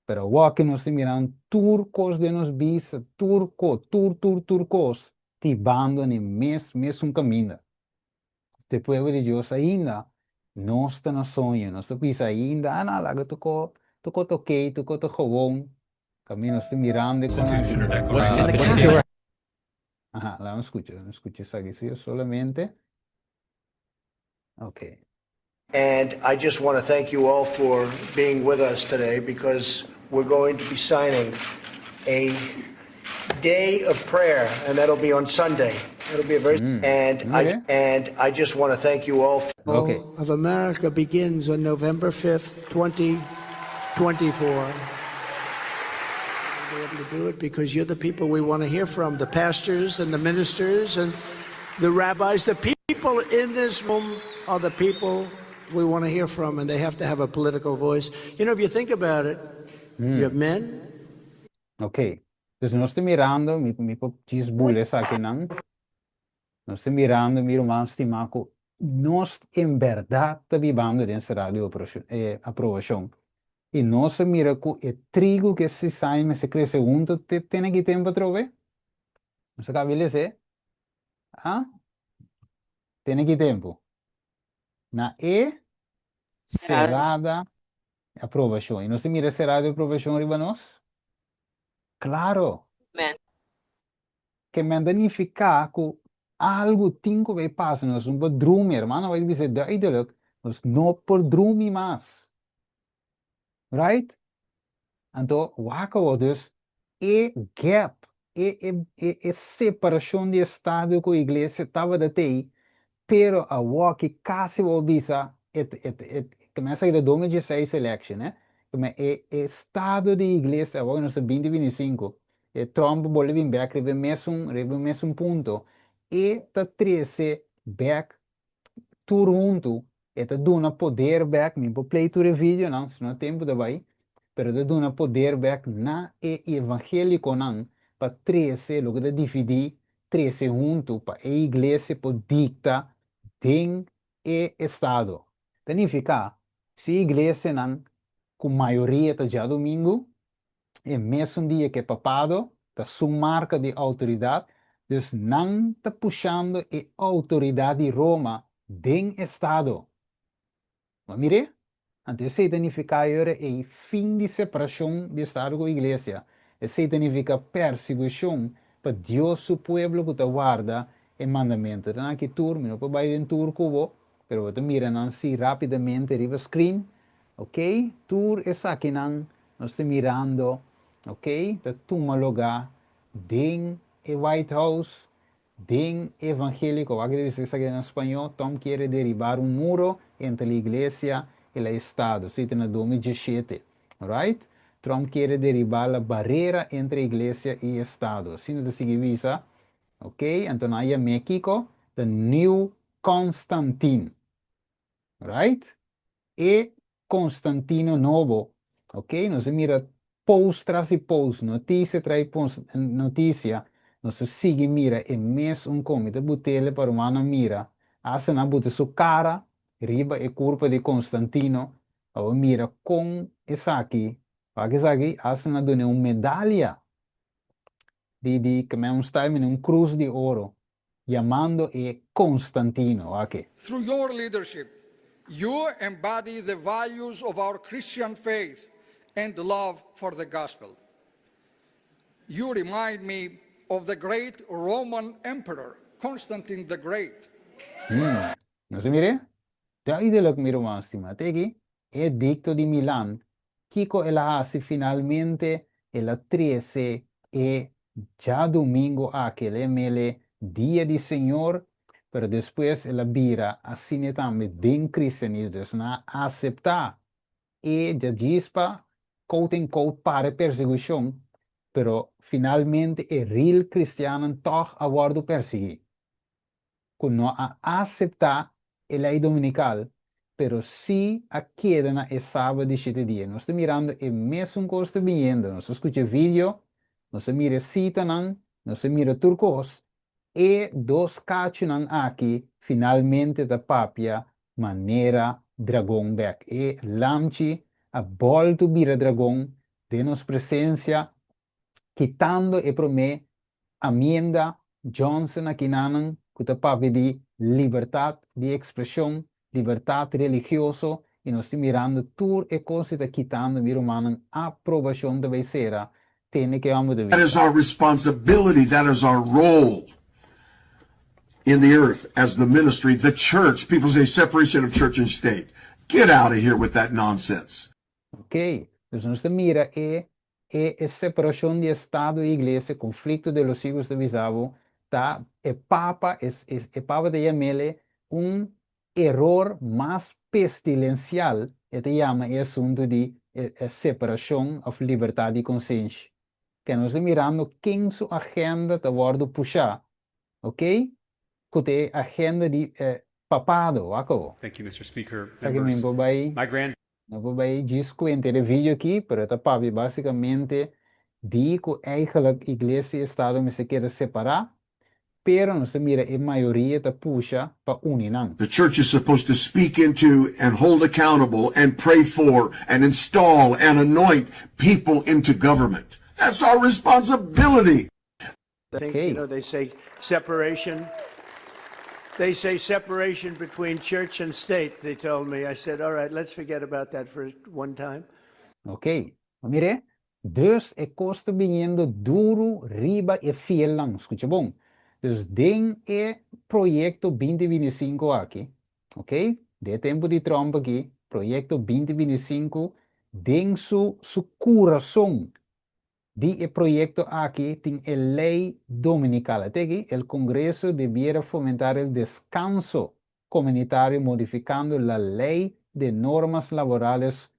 Pero o que nós mirando turcos de nos bisa, turcos, tibando ni mesmo caminho. Depois de Deus ainda, nós está no sonho, nós está bisa ainda, não, lá tu toquei, tu gewoon, caminho nós está mirando com Ajá, la no escucho esa aquí, sí, solamente. Okay. And I just want to thank you all for being with us today, because we're going to be signing a day of prayer, and that'll be on Sunday. It'll be a very and I just want to thank you all. Okay. Of America begins on November 5th, 2024. Be able to do it because you're the people we want to hear from, the pastors and the ministers and the rabbis. The people in this room are the people we want to hear from, and they have to have a political voice. You know, if you think about it, you have men. Okay. Dus nós estamos mirando, me diz bulles aqui não. Nós estamos mirando, meu irmão estimaco, nós em verdade estamos vivendo dessa rádio aprovação. E nossa mira que o trigo que se sai, mas se cresce junto, tem aqui tempo para ver? Você acaba de dizer? Tem aqui tempo. Na cerrada aprovação. E nós mira cerrada aprovação riba nós? Claro. Que me danificar que algo tinko vai passar, nós não podemos dormir, irmão, vai dizer duidelijk, nós não podemos dormir mais. Right? Então, wakker dus gap, separação de Estado com a igreja estava de ter, pero a walk quase o bisa, começa a 2016 election, né? Como Estado de igreja, agora nós 2025, Trump volta vir back, rebe mesmo ponto, tá 13 back, turunto, tá dando poder back, me vou play to the video, não, se não tempo da vai, pero tá dando poder back na evangélico não, para 13, logo de dividir 13 junto, para a igreja por dicta tem Estado. Significa, Se igreja não, com maioria tá já domingo, é mesmo dia que é papado, tá sua marca de autoridade, dus não tá puxando a autoridade de Roma den Estado. Mas mire, antes se significa agora é fim de separação de Estado com a igreja. Isso significa perseguição para Deus, seu povo, que guarda o mandamento. Então, aqui turno, não pode ir em turno cubo, pero você mira não se rapidamente arriba screen, ok? Tour é aqui não, nós estamos mirando, ok? Da toma lugar, den o White House, den evangélico, aqui dice aqui em espanhol, Tom quer derribar muro entre a igreja e o Estado, isso é em 2017, right? Trump quer derribar a barreira entre a igreja e o Estado. Assim não se visa, ok? Então, aí México, the new Constantine, right? E Constantino Novo, ok? Nós mira post tras post, notícia tras notícia, nós sigue mira e mesmo comida botele para uma mira, asa na bote sua cara, riba e curva de Constantino, ou mira com essa aqui, asa na dona uma medalha que é um style em cruz de ouro, chamando e Constantino, ok? Through your leadership, you embody the values of our Christian faith and love for the gospel. You remind me of the great Roman emperor, Constantine the Great. Nós mire, duidelijk miro manstima tegi, edicto di Milan, Kiko ela hace finalmente el 13 e ya domingo aquele mele dia di Senhor, pero después ela vira assim também den cristianismo na aceitar e já dispa quote unquote para perseguição, pero finalmente é real cristiano toch a bordo persegui. Com não a aceitar a lei dominical, pero si a queda na sábado de 7 dias. Nós estamos mirando e mesmo que está vendo, nós escuta vídeo, nós mira cita nós mira turcos, e dos cachos aqui, finalmente da papia, maneira dragão back. E lamchi a volta vira dragão, de nos presença, quitando e promê, amenda Johnson aqui nanan, que da papia de liberdade de expressão, liberdade religiosa, e nós estamos mirando tudo e coisas que quitando, mira manan, aprovação da becerra, tem que vamos de That is our responsibility. That is our role in the earth as the ministry, the church. People say separation of church and state. Get out of here with that nonsense. Ok, então nós mira a separação de Estado e Igreja, conflito de los hijos de bisavo, tá? E Papa de Yamele error mais pestilencial, que chama o assunto de separação of liberdade de consciência. Que nós estamos mirando quem sua agenda está bordo puxar, ok? Que a agenda de papado, ako. Thank you, Mr. Speaker. Sabe que Members. my grand não vou descontar o vídeo aqui, pero tá basicamente diz que eigenlijk igreja e Estado me se querem separar, pero não se mira a maioria tá puxa para unir. The church is supposed to speak into and hold accountable and pray for and install and anoint people into government. That's our responsibility. I think, you know, they say separation between church and state, they told me. I said, all right, let's forget about that for one time. Ok, mire, dus custa viniendo duro, riba e fiel lang, escucha bom. Dus den proyecto 2025 aqui, ok? De tempo de Trump aqui, proyecto 2025, den su coração de proyecto aqui tem a lei dominical. Até aqui, o Congreso debiera fomentar o descanso comunitário modificando a lei de normas laborales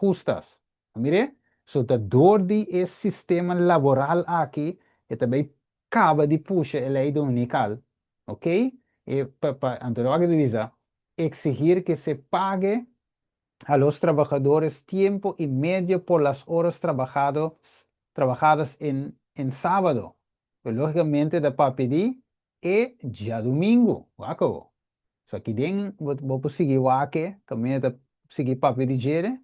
justas. Mire, so da dor de sistema laboral aqui, e também acaba de puxar a lei dominical, ok? E para exigir que se pague a los trabajadores tiempo y medio por las horas trabajadas en sábado. Pero, lógicamente, da para pedir ya domingo. Waco. So aquí vou seguir aqui, caminho da seguir papi de gere,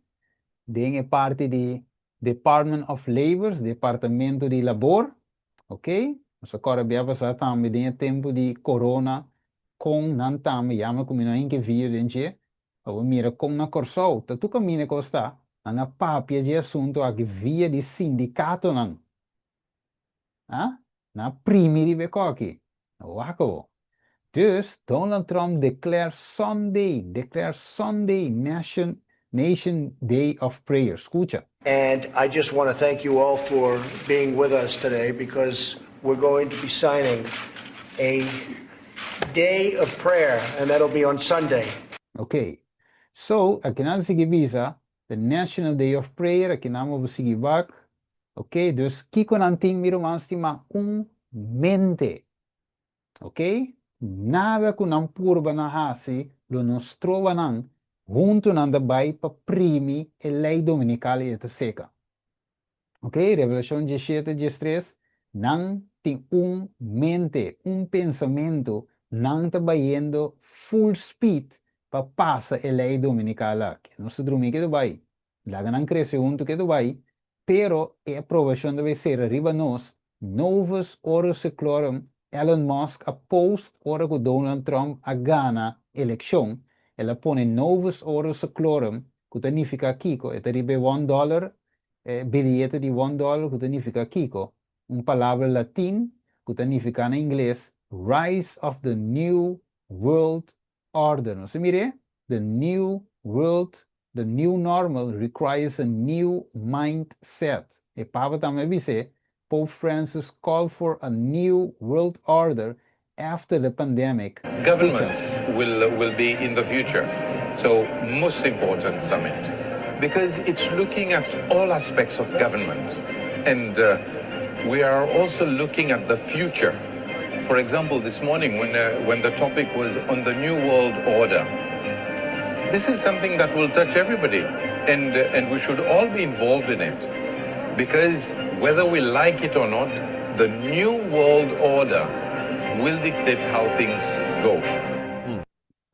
den é parte de Department of Labor, Departamento de Labor, ok? Nós agora passar também tem tempo de corona, com não também, já me comino em que viu dentro, ou mira como na Corsol, tu caminha costa, na papia de assunto aqui via de sindicato não, ah? Na primeira becoque, wako. Dus Donald Trump declares Sunday Nation Day of Prayer. Escucha. And I just want to thank you all for being with us today because we're going to be signing a day of prayer, and that'll be on Sunday. Okay. So, aqui na visa, the National Day of Prayer, aqui na mo sige back. Okay, dus kiko nanting miro manstima mente. Okay? Nada ku nan purba na hasi, lo nos trova nan, junto nan dabei pa primi e lei dominicale e seca. Ok? Revelação 17, 13, nan tem mente, pensamento, nan trabalhando full speed pa passa e lei dominicale aqui. Nós dormimos que dabai, laga nan cresce junto que dabai, pero a aprovação deve ser arriba nós, novos oros seclorum, Elon Musk a post ora que Donald Trump a gana eleção, ela põe novos oros seclorum, que significa kiko, e arriba $1, bilhete de $1, que significa kiko, palavra latim, que significa em inglês, Rise of the New World Order. Não se mire? The New Normal requires a new mindset. E Papa também disse, Pope Francis called for a new world order after the pandemic. Governments will be in the future. So, most important summit. Because it's looking at all aspects of government. And we are also looking at the future. For example, this morning when the topic was on the new world order, this is something that will touch everybody. And we should all be involved in it. Because whether we like it or not, the new world order will dictate how things go.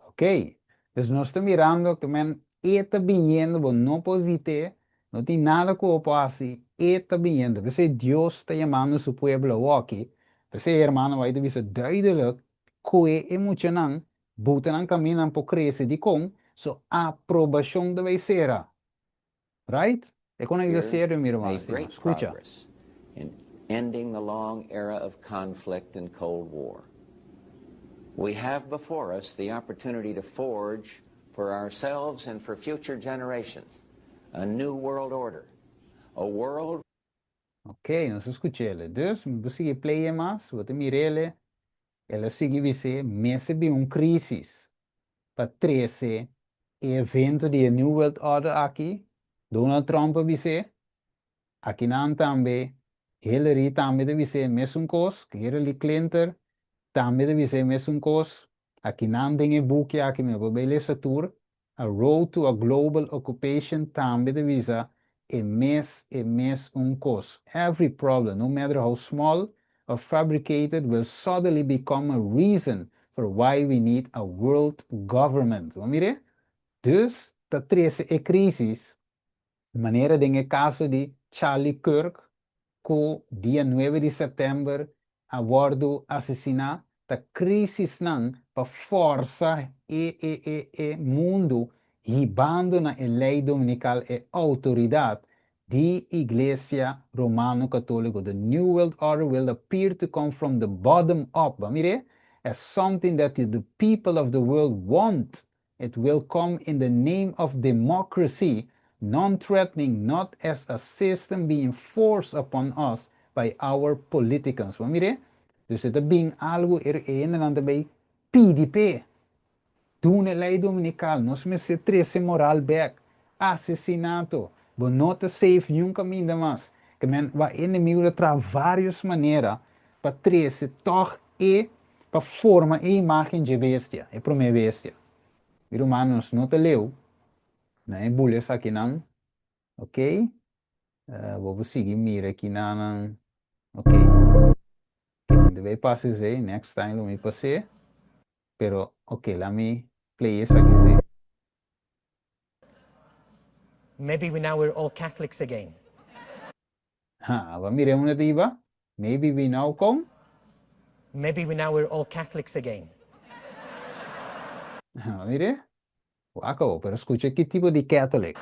Ok, dus nós estamos mirando que man está vindo, não pode ter, não tem nada que oposto, está vindo. Você Deus está chamando seu povo aqui. Você irmão vai dizer duidelijk que é muito não, botam caminho para crescer de com, so aprovação deve ser, right? É quando ele sério, meu irmão, escuta. In ending the long era of conflict and Cold War. We have before us the opportunity to forge for ourselves and for future generations a new world order, a world. Ok, nós escutamos. Dus, você play mais, você mirele, ela sigue você, messe bem crise para trazer evento de New World Order aqui. Donald Trump disse, aqui não também, Hillary também deve ser mesmo coisa, Hillary Clinton também deve ser mesmo coisa, aqui não tem book aqui meu beleza tour, A Road to a Global Occupation também deve ser mesmo coisa. Every problem, no matter how small or fabricated, will suddenly become a reason for why we need a world government. Vamos ver? Dus, dat trece crisis. Maneira de caso de Charlie Kirk, que dia 9 de setembro abordo assassinado, a crise não para força e mundo ribando na lei dominical e autoridade de Igreja Romano-Católica. The New World Order will appear to come from the bottom up. Mire, as something that the people of the world want. It will come in the name of democracy, non-threatening, not as a system being forced upon us by our politicians. Mire, dus het being algo en dan daarbij PDP. Doen de lei dominical, nos me se trece moral back, assassinato, bonota safe nunca minda mas, que men va inimigo tra várias maneiras para trece toch para forma e imagem de bestia, é para minha bestia. Romanos não te leu, né? Bulhas aqui não, ok? Vou seguir mira aqui não, ok? Deve passar aí, next time lo me passei, pero ok, lá me play essa aqui. Maybe now we're all Catholics again. Wat miremos na iba? Maybe we now come? Maybe now we're all Catholics again. Mire? Wako, pero escuche qué tipo de Catholic.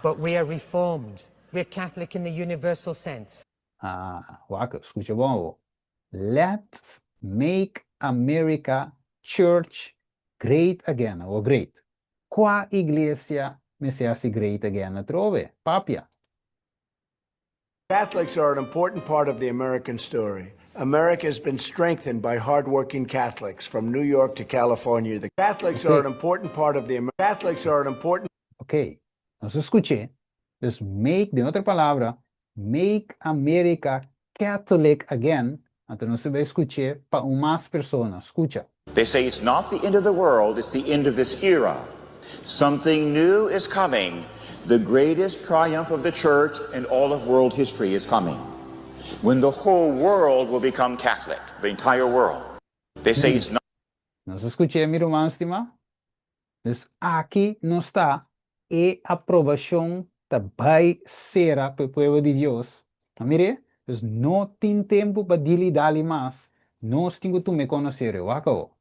But we are Reformed. We're Catholic in the universal sense. Wako, escuche bom. Let's make America church great again, or great. Qua iglesia me se hace great again, trove, papia. Catholics are an important part of the American story. America has been strengthened by hardworking Catholics from New York to California. The Catholics are an important part of the Catholics are an important. Ok, nos escuché. Just make, de otra palabra, make America Catholic again. Então você vai escutar para mais pessoas. Escucha. They say it's not the end of the world, it's the end of this era. Something new is coming. The greatest triumph of the church in all of world history is coming. When the whole world will become Catholic, the entire world. They say it's not. Nos escuché, mi irmão estimado? Então, aqui não está a aprovação da vai ser para o povo de Deus. Mire, então não tem tempo para dali mais. Nós temos que me conhecer, Wako.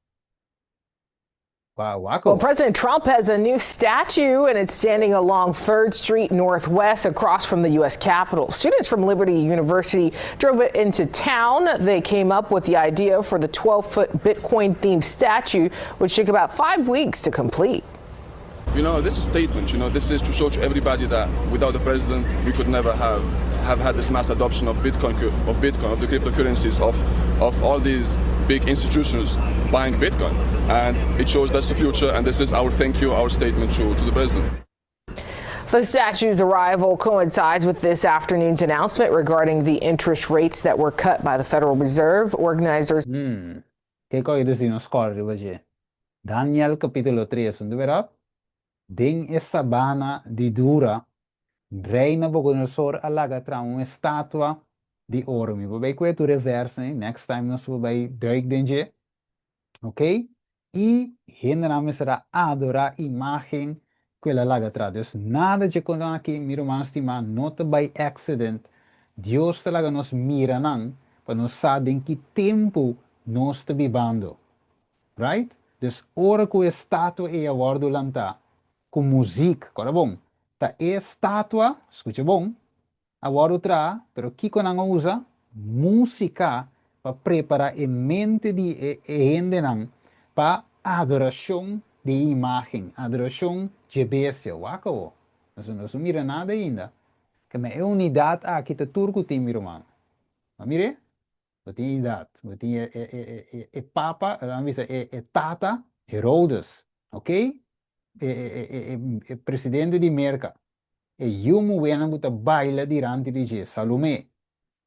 Well, President Trump has a new statue, and it's standing along 3rd Street Northwest across from the U.S. Capitol. Students from Liberty University drove it into town. They came up with the idea for the 12-foot Bitcoin-themed statue, which took about 5 weeks to complete. You know, this is a statement. You know, this is to show to everybody that without the president, we could never have had this mass adoption of Bitcoin, of the cryptocurrencies, of all these big institutions buying Bitcoin. And it shows that's the future, and this is our thank you, our statement to the president. The statue's arrival coincides with this afternoon's announcement regarding the interest rates that were cut by the Federal Reserve. Organizers. Che cosa si non scorre oggi? Daniel capitolo 3, sono verrà? Den e sabana di Dura, rei Nabucodonosor allaga tra una statua di oro. Mi vai questo reverso, next time non si vai duik denje. Ok? E henderame sarà adora imagen quella laga tra. Dus nada de con aqui, mi romano stima, not by accident. Dios te laga nos mira nang, pa nos sa den que tempo nos te vivando. Right? Dus ora que statua e awardo lanta. Com música, agora bom. Tá estátua, escute bom. Agora outra, pero que quando usa música para preparar a mente de gente para adoração de imagem, adoração de bênção. Wako, não mira nada ainda. Que é unidade aqui tá turco tem meu irmão. Mire, tem unidade, tem papa, tata Herodes, ok? Presidente di Merca e yumu wena buta baila durante di Salome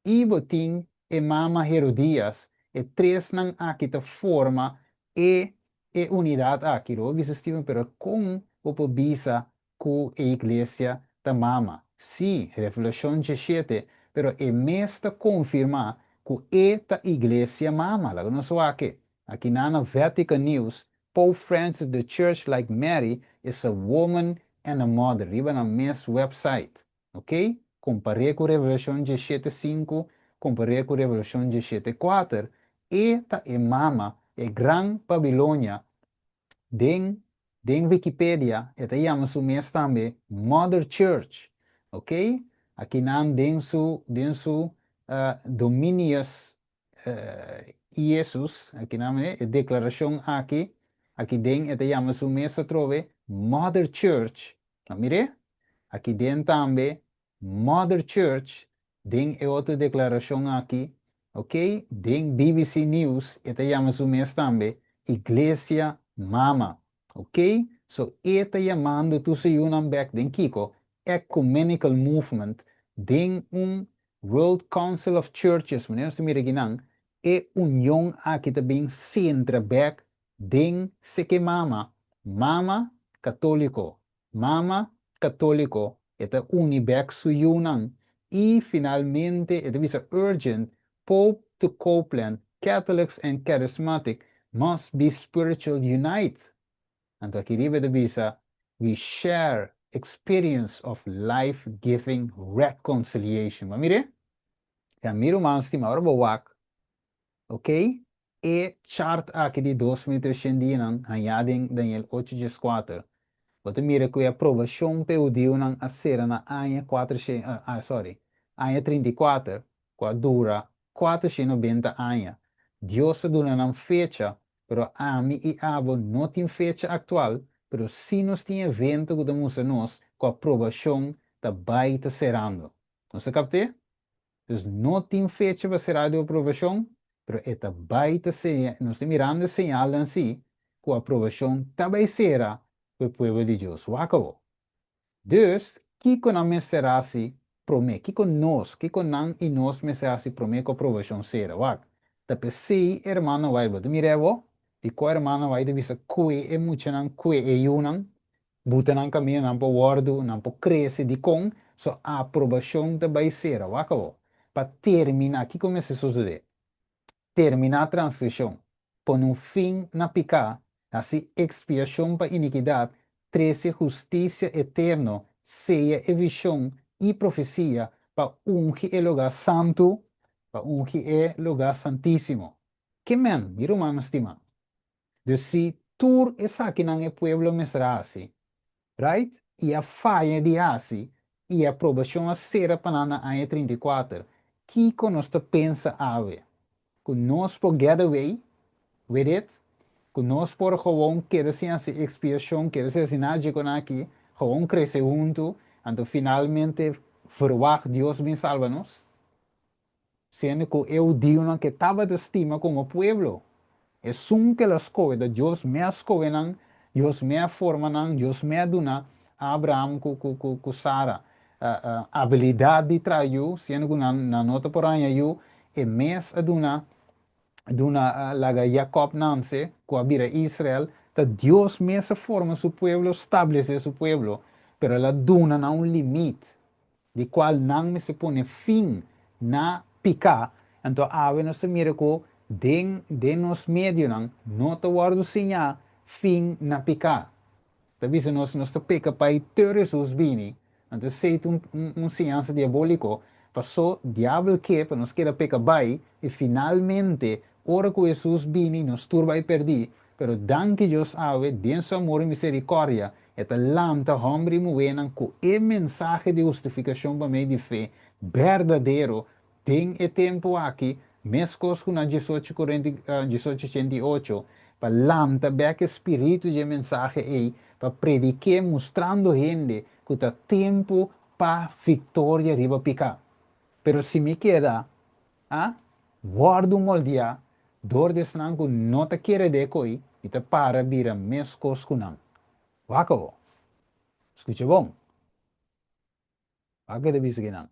e botin e mama Herodias e tres nang akita forma e unidade akiro bisa Steven pero com opo bisa ku e iglesia da mama si Revolution 17 pero e mesta confirma ku eta iglesia mama la no so aqui nana Vatican News Pope Francis, the church like Mary, is a woman and a mother. Riba na mes website. Ok? Comparei com Revolution 17.5, comparei com Revolution 17.4. Eta e mama e Gran Babilônia. Den Wikipedia, eta chama su mes também Mother Church. Ok? Aqui nan den su domínios Jesus, aqui na declaração aqui. Aqui dentro, esta chama su mesa trove Mother Church. Mire, aqui dentro também Mother Church. Den é outra declaração aqui, ok? Den BBC News, esta chama su mesa também Iglesia Mama, ok? So, esta chamando tu se unam back den Kiko Ecumenical Movement, den World Council of Churches, meneer se mire ginang, união aqui também centra back den se que mama católico, eta uniback su yunan, e finalmente, eta visa urgent, Pope to Copeland, Catholics and Charismatic must be spiritual unite. And aqui ribe de visa, we share experience of life-giving reconciliation. Maar mire, ja, miro man stima ora bawak, ok? E chart aqui de 2031, hanhading Daniel 8:4. Wat mire que a aprovação pediu nan a ser na anha 34, qua dura 490 anos. Deus duna nan fecha, pero a mim e abo não tem fecha atual, pero se nós tem evento que damos a nós, com a aprovação da baita serando. Não se capte? Dus não tem fecha para ser de aprovação, pero esta baita se nós estamos mirando sinal em si, com a aprovação também será para o povo de Deus. Wakabo. Dus, que com a mensaje promete, que com nós e nós mensaje promete com a aprovação será. Wak. Tapi se hermano vai botar mirevo, e co hermano vai de visa kue e mucha nan kue e yunan, buta nan caminho nan po wordo, nan po cresce de com, so a aprovação da vai ser, wakabo. Para terminar, que começa a suceder? Terminar a transcrição, pôr um fim na picar, assim expiação para iniquidade, 13 justiça eterno, ceia e visão e profecia para ungir o lugar santo, para ungir o lugar santíssimo. Que men, mi romano estima. Dus se tur essa aqui não é pueblo mesrasi, right? E a falha de asi, e a aprovação a ser para na área 34, que conosco pensa ave? Conosco por get away with it? Conosco por gewoon querer ser assim expiação, querer ser assim nada com aqui, gewoon crescer junto, então finalmente verwacht Deus me salva-nos? Sendo que eu digo que estava de estima como pueblo. É um que as coisas, Deus me escolhe, Deus me forma, Deus me dona a Abraão com Sara. Habilidade de trair, sendo que na nota por aí, é mes a dona laga Jacob Nanse, com a bira Israel, que Deus me forma seu pueblo, estabelece seu pueblo, pero ela dona na limite, de qual não me se põe fim na picar, então a nós se mira que de nos meio não te guardo sinha fim na picar. Talvez nós pica para ter Jesus bini, então se ciência diabólico, passou diabo que para nos queira pica bai e finalmente ora que Jesus bini nos turba e perdi, pero dan que Deus ave den su amor e misericórdia, eta lanta hombre muenan com o mensagem de justificação para meio de fé verdadeiro. Tem tempo aqui, mescos com a 1888, para lançar o espírito de mensagem aí, para predicar, mostrando gente que está tempo para vitória riba picar. Pero se me queda, guardo moldear, dor de snang que não te quer de coi, e te para vira mescos com não. Wako. Escucha bom. Wako de bisginan.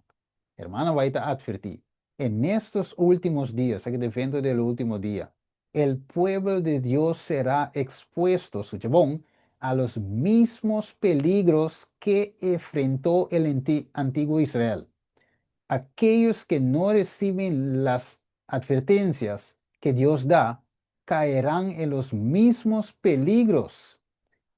Hermano, vai te advertir. En estos últimos días, aquí evento del último día, el pueblo de Dios será expuesto, escuchabón, a los mismos peligros que enfrentó el antiguo Israel. Aquellos que no reciben las advertencias que Dios da, caerán en los mismos peligros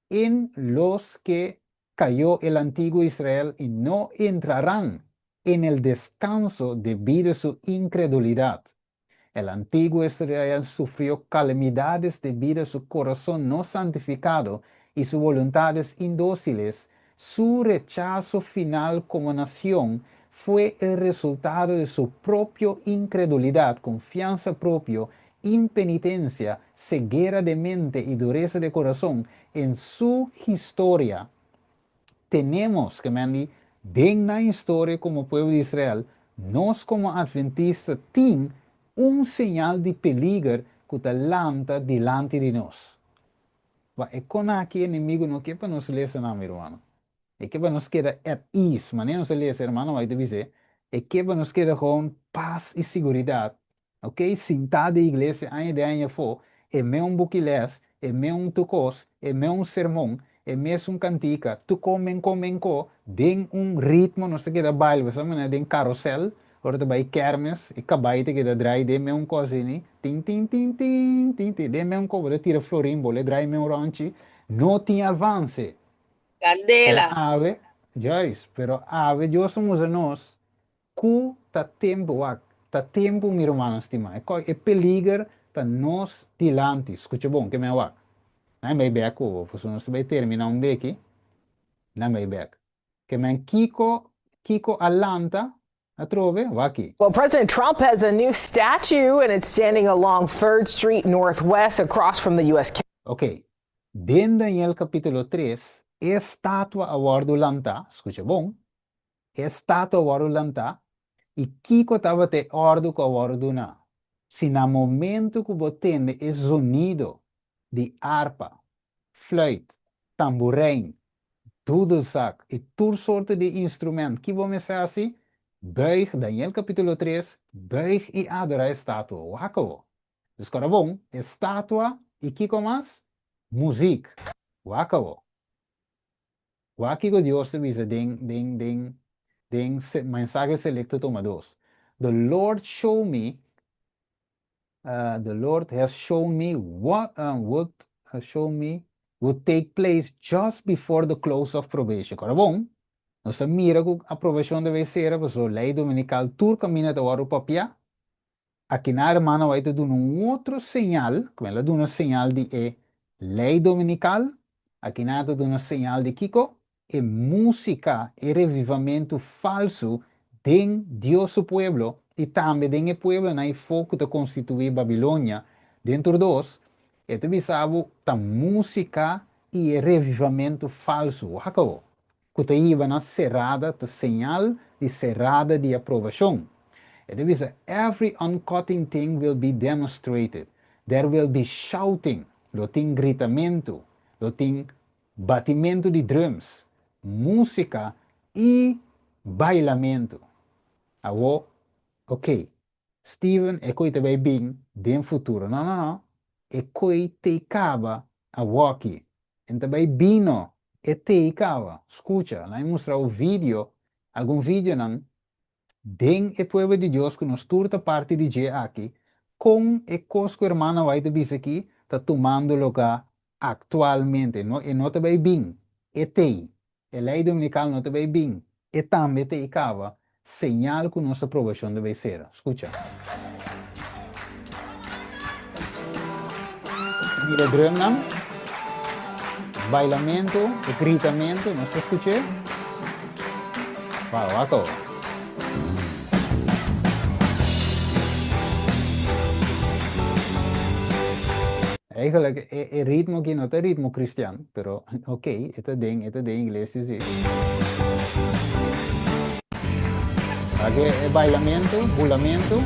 en los que cayó el antiguo Israel y no entrarán en el descanso debido a su incredulidad. El antiguo Israel sufrió calamidades debido a su corazón no santificado y sus voluntades indóciles. Su rechazo final como nación fue el resultado de su propia incredulidad, confianza propia, impenitencia, ceguera de mente y dureza de corazón. En su historia tenemos que en la historia como pueblo de Israel, nos como adventistas tienen un señal de peligro que está delante de nos. E con aquí enemigo no que para nos leer nada, mi hermano. E que para nos queda at ease, maneira nos leer, hermano, vai te dizer. E que para nos queda com paz e segurança. Ok? Sentado de igreja, ano de ano for, é meu buquilés, é meu tucos, é meu sermão, é mesmo cantica, tu comen, den ritmo, não sei que da baile, você sabe, den carrossel, ou da vai kermes, e cabaite que da drai, de meu cozinha, ting, de meu cobre, tira florimbo, le drai meu ranchi, não tinha avance. Candela. Ave, Joyce, pero ave, Dios somos nós, cu tá tempo, tá tempo, meu irmão, estima, é peligro tá nós dilante, escuta bom, que me wak. Não é bem o você não vai terminar aqui, não é bem. Que me Kiko Alanta, a trove, aqui. Well, President Trump has a new statue, and it's standing along 3rd Street Northwest across from the U.S. Capitol. Ok. Dentro Daniel capítulo 3, estátua a guardo lanta, escuta bom, estátua a guardo lanta, e Kiko estava te ordo com a guardo na. Se no momento que você tem o sonido de harpa, flauta, tamborim, dudelzak e toda sorte de instrumento que vamos dizer assim, buig, Daniel capítulo 3, buig e adora a estátua, wako. Dus cara bom, estátua e Kiko mais? Muziek, wako. Waki que Deus te visa den mensaje selecto toma dos. The Lord showed me, the Lord has shown me what would take place just before the close of probation. Cara bom, nós mira que a aprovação deve ser, a lei dominical tour caminha de hora papia. Aqui na irmã vai te dar outro sinal, que ela dá um sinal de lei dominical, aqui na te dá um sinal de Kiko, e música e revivamento falso de Deus o pueblo, e também de pueblo na foco de constituir Babilônia, dentro dos, e te bisabo ta música e revivamento falso, acabou. Que te iba na cerrada, te sinal de cerrada de aprovação. E te bisa, every uncutting thing will be demonstrated. There will be shouting, lo tem gritamento, lo tem batimento de drums, música e bailamento. Awo, ok. Steven, e coi te vai bem den futuro. Não. E coi te acaba a walkie. E te vai bino e te acaba. Escucha, lá mostra o vídeo, algum vídeo não, den e pueblo de Deus que nos turta parte de G aqui, com e cosco hermana vai te bis aqui, tá tomando lugar atualmente, no? E não te vai bem. E te. A lei dominical não te vai bem. E também te acaba. Señal que nossa aprovação deve ser. Escucha. Mira drum não? Bailamento, gritamento, não se escucha? Wow, wako. Eigenlijk é ritmo que não é ritmo cristiano, pero ok, é de igreja sim. Aqui é bailamento, bulamento.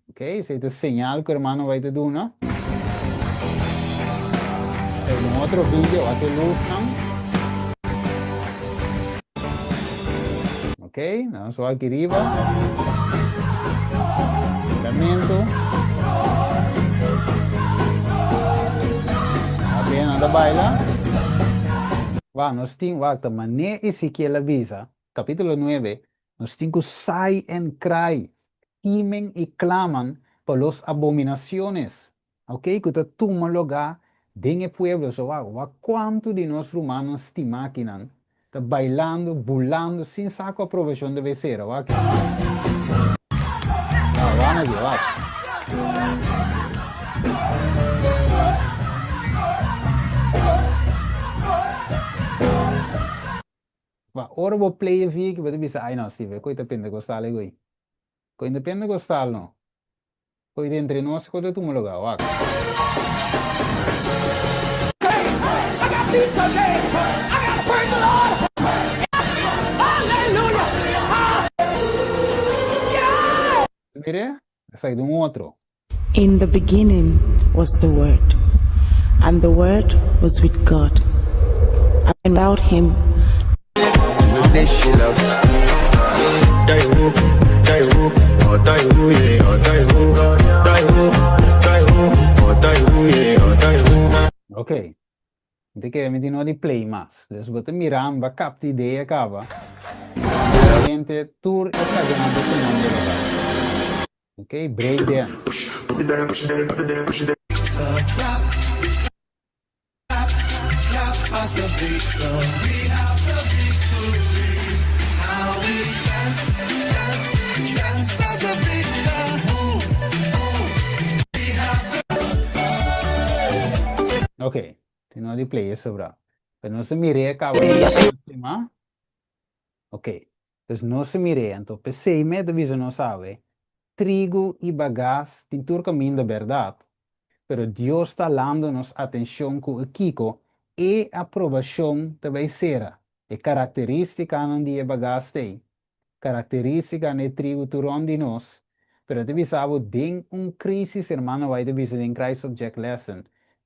Ok, esse é o sinal que o irmão vai te dar, não? Tem outro vídeo, aqui luz, não? Ok, vamos aqui arriba. Bulamento. Bien, anda baila. Va, nos tinc, mané Ezequiel avisa, capítulo 9, nos tinc sai en cry, gimen y claman por las abominaciones. Ok, que te toma lugar en el pueblo, so va, cuánto de los romanos te maquinan, te bailando, burlando, sin saco aprovechación de becera, va. Vamos a llevar. Ma ora vou play vi che vedi ai no Steve, coi te pentecostale coi. Coi te pentecostale no. Coi dentro noi cosa tu me lo gao. Mire? Sai de un outro. In the beginning was the Word, and the Word was with God. And without Him, ok, de que me dino di play mas, dus wat miram va cap di idea cava. Gente tour e caganando con non de ok, break dance. us a victory. We have the victory. Now we dance, dance, dance as a victor. Move, move. We have the Ok, tenho de play sobre. Pero não se mire acaba tema. Ok, então não se mire, então pensei me de visão não sabe. Trigo e bagás tem todo caminho da verdade. Pero Deus está dando-nos atenção com o Kiko e aprovação também será. É característica não de bagás tem. Característica de trigo turon de nós. Pero te visavo den crise, hermano, vai te visar em Christ Subject Lesson.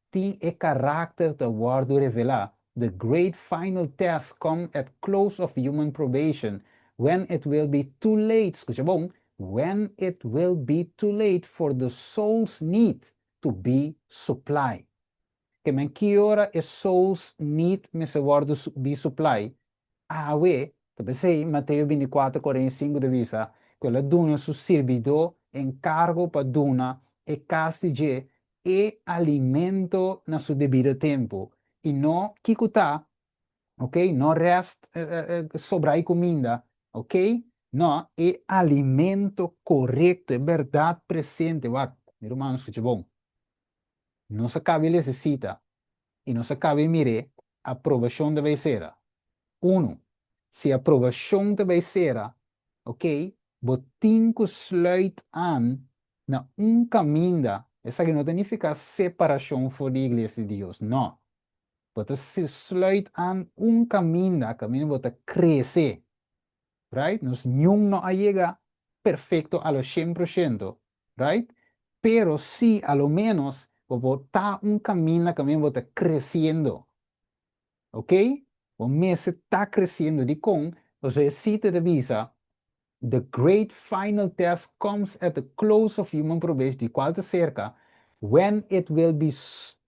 Tem é caráter de word revelar. The great final test come at close of human probation, when it will be too late, escucha bom, when it will be too late for the soul's need to be supplied. Que men que hora é soul's need me se word be supply? Ah, we, te sei, Matteo 24, 45 de visa, quella duna su servidor encargo pa duna e castige e alimento na su debido tempo. E não kikuta, ok? Não rest sobrai comida, ok? Não, é alimento correto, é verdade presente. Meu irmão, escute bom. Não se cabe necessita e não se cabe mire aprovação deve ser. Se a aprovação deve ser, ok? Botinco sluit aan na caminho. Essa que não significa separação fora da igreja de Deus, não. Você se sluit aan caminho você cresce, right? Nós não chega perfeito a los 100%, right? Pero sí, a lo menos, você está caminho você crescendo, ok? O mês está crescendo de com, você cita de visa, the great final test comes at the close of human probation, de qual te cerca, when it will be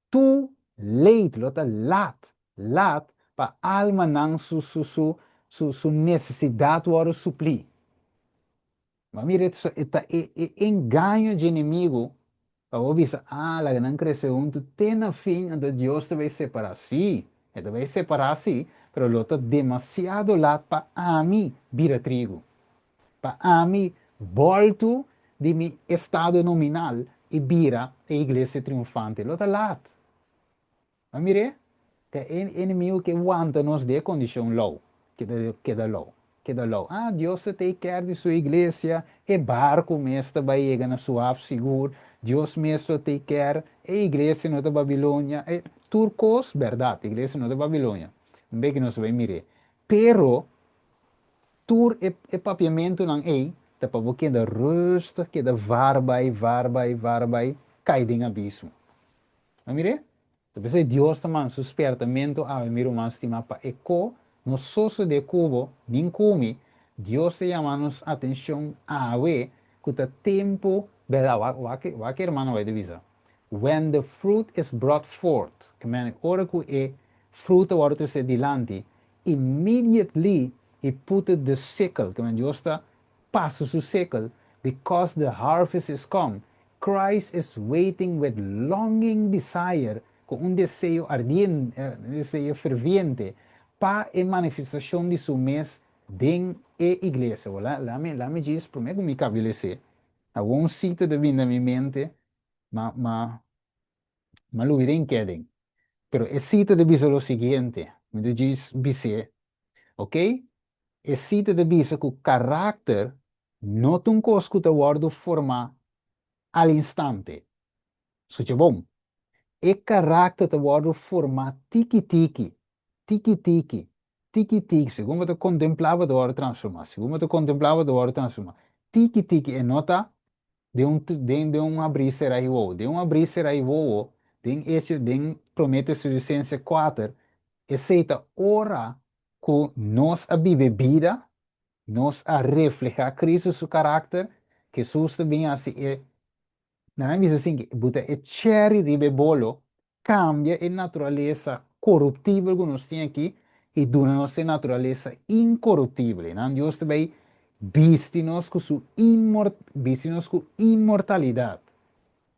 too late, lota lat, para alma não su necessidade para suplir. Mas mire, é engano de inimigo, para você la não cresceu, tu tem na fim, então Deus te vai separar, sim, te vai separar, sim, pero lota demasiado lat para a mim, vira trigo. Para a mim, volto de meu estado nominal e vira a igreja triunfante. Lota lat. Mas mire, que é inimigo que aguanta nos de condição low, queda low. Ah, Deus se take care de sua igreja, e barco mesmo vai chegar na sua seguro, Deus mesmo take care, a igreja não da Babilônia, turcos, verdade, a igreja não da Babilônia. Não é que não se vai mirar. Pero, tur e papiamento não é, tá para você da rusta, que da varbai, cai em abismo. Não mire? Então, Deus também suspertamento a miro mais estima para eco, no soso de cubo, nem come, Deus te chama-nos atenção a we, que o tempo, verdade, o que irmão vai dizer? When the fruit is brought forth, que man, ora que é fruta ora se dilante, immediately he put the sickle, que man, Deus está passa o sickle, because the harvest is come. Christ is waiting with longing desire, com desejo ardiente, desejo ferviente, para a manifestação de seu mês dentro da igreja. Lá me diz, para mim, como me cabelece. Algum cita de vinda na minha mente, mas lo irei quedem. Pero a cita de visa o seguinte, me diz, vice, ok? A cita de visa que o caráter não tem coisa que o formar al instante. Escute bom. E caráter te word formar tiki-tiki, segundo te contemplava de word transformar, tiki-tiki é nota de abrir será igual, de promete suficiência 4, aceita ora que nós a vive vida, nós a reflejar Cristo seu caráter, que Jesus também assim é. Na minha assim, buta é cherry ribe bolo, cambia a natureza corruptível que nós temos aqui e dona nossa natureza incorruptível. Não, Deus também viste-nos com sua imortalidade.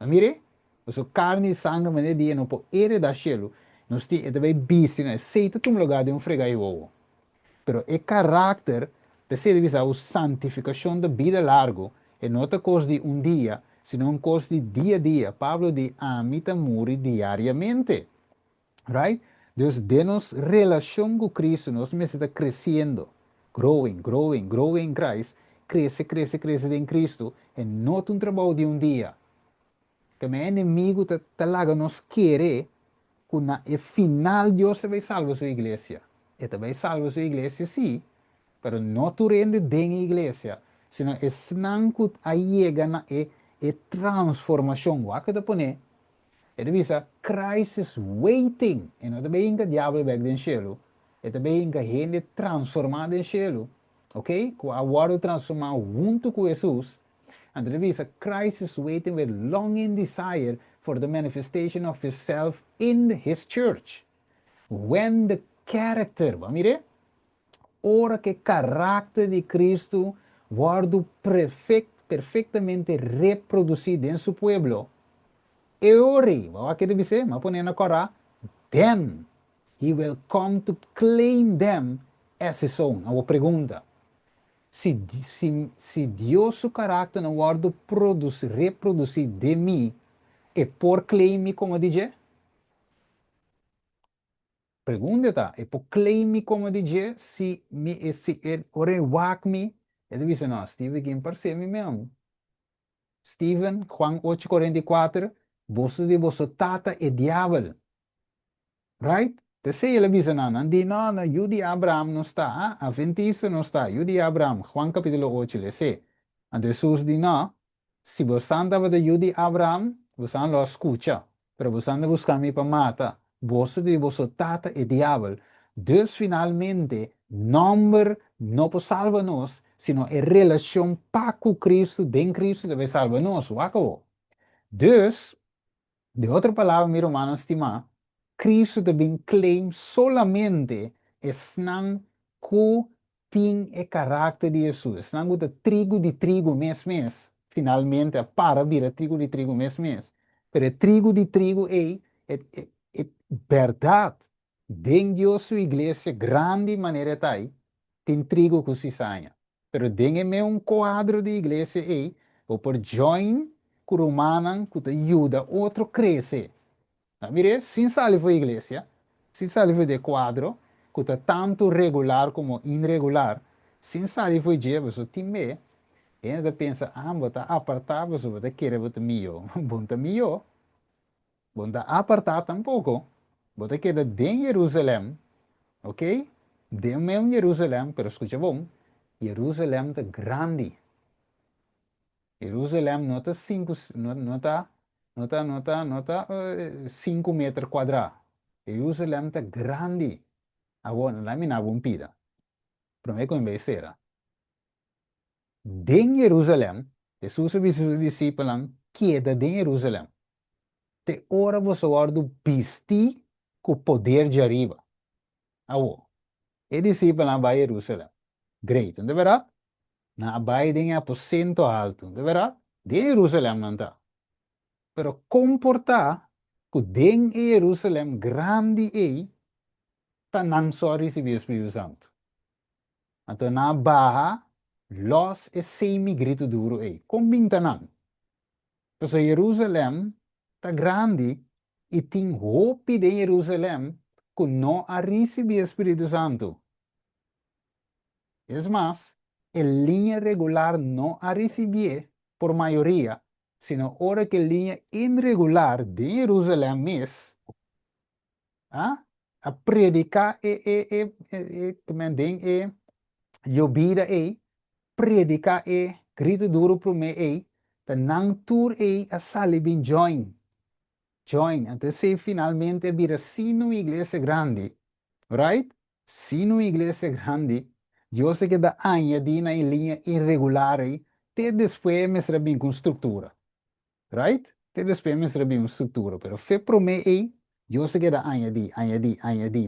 Mire, a sua carne e sangue me dia não pode heredar cielo Nós temos também busy, né? Seita um lugar de fregar o pero o caráter precisa visar a santificação da vida largo e não é coisa de dia, senão coisa de dia a dia. Pablo diz, amita muri diariamente. Right? Deus denos relação com Cristo, nós estamos crescendo, growing em Cristo, cresce em Cristo, e não um trabalho de dia. Que o inimigo está lá, nos quer, que na final Deus vai salvar sua igreja. E também salva sua igreja, sim, mas não tu rende dentro da igreja, senão é senão que chega na transformação. O que põe? É de visa, Christ is waiting. E não também que o diabo vai no céu. E também que a gente transformada em céu. Ok? Que a hora transformar junto com Jesus. And de visa, Christ is waiting with longing desire for the manifestation of himself in his church. When the character, mire, ora que caráter de Cristo guardo perfeitamente reproduzido em seu pueblo. E ori, o que deve ser, mas põe na cora, then he will come to claim them as his own. A pergunta, se Deus o caráter não guardo reproduzir de mim, e por claim como diz? Pergunta, e por claim como diz, se ore wak me, e deve ser, não, Steve, quem parece me mesmo. Steven, Juan 8:44, você de você tata e diabo. Right? Te sei ele diz não, di não, Yudi Abraham não está, Adventista não está, Yudi Abraham, Juan capítulo 8, le sei. E Jesus diz não, se você andava de Yudi Abraham, você não escuta, pero você anda buscando para matar, você de você tata e diabo. Deus finalmente, número não pode salvar nós, sino a relação para com Cristo, dentro de Cristo deve salvar nós, o acabou. Deus, de outra palavra, meu irmão estimado, Cristo também claim solamente estão com tem o caráter de Jesus. Estão com o trigo de trigo mês. Finalmente, para vir trigo de trigo mês. Mas trigo de trigo é verdade. Dentro de sua igreja, grande maneira tem trigo que se saia. Mas dentro de quadro de igreja ou por join com o romano que ajuda outro crescer. Mire, sin salir de iglesia, sin salir de quadro, que está tanto regular como irregular, sin salir de Dios, você time, e ainda pensa, você apartado, você quer você melhor, você melhor, você apartado tampouco, você quer de Jerusalém, ok? De mesmo Jerusalém, pero escucha bom, Jerusalém está grande. Jerusalém não está 5 metros quadrados. Jerusalém está grande. Agora, não é uma bompida. Para mim, como vai ser? Em Jerusalém, Jesus e seus discípulos queda em Jerusalém. Te ora você guarda pisti com o poder de arriba. Agora, e discípulos vai a Jerusalém. Great, não é verdade? Na vai em aposento alto, não é verdade? De Jerusalém não está. Pero comportar que dentro de Jerusalém grande tá não só receber o Espírito Santo. Então na barra los e semi grito duro combinta não. Então Jerusalém tá grande e tem hope de Jerusalém que não a receber o Espírito Santo. É mais, a linha regular não a receber por maioria, sino hora que a linha irregular de Jerusalém a predicar llovida predicar grito duro para mim the não tur a salibin join, até se finalmente vira sino igreja grande, right? Sino igreja grande, Deus que dá añadir na linha irregular te depois me será bem com estrutura. Right? Te depois me será bem com estrutura. Pero fe pro me Deus que dá añadir.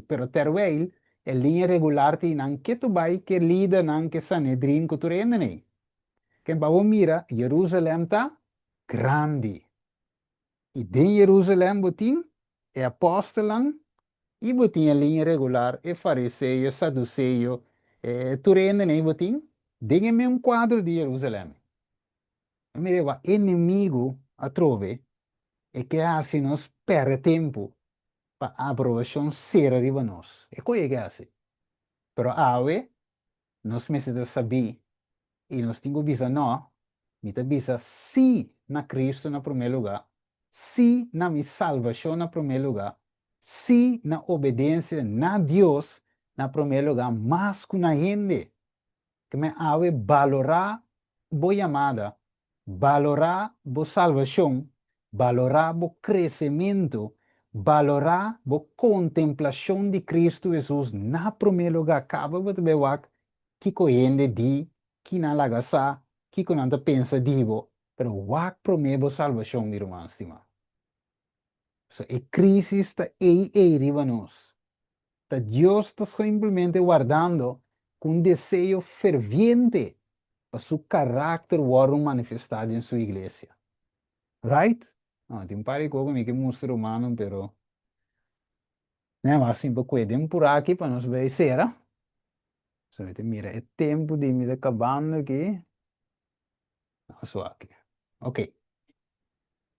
Pero terwijl a linha regular te não que tu vai que lida não que Sanedrin que tu rende. Que babo mira, Jerusalém tá grande. E de Jerusalém botin, apóstolan E botinha a linha regular, e fariseu, saduceio, tu rende nem botinho, dengue-me um quadro de Jerusalém. Mire, o inimigo a trove é que assim nos perde tempo para a aprovação ser arriba nós. É coisa que assim. Pero awe, nós precisamos saber, e nós temos que dizer não, mita bisa si na Cristo na primeiro lugar, si na minha salvação na primeiro lugar, si na obediência na Deus na primeiro lugar, mas com a gente que me ave valorar boa chamada, valorar boa salvação, valorar bo crescimento, valorar bo contemplação de Cristo Jesus na primeiro lugar, acaba de ver que coende di, que na lagasa, que con anda pensa divo, pero wak primeiro salvação, meu irmão, estima. So, a crise está aí riba nós. Deus está simplesmente guardando com desejo ferviente para seu carácter ser manifestado em sua igreja. Right? Não, tem um par de coisas que mostra humano, pero não é mais simples que por aqui para nós ver será. So, mira, é tempo de me acabando aqui. Só aqui. Ok.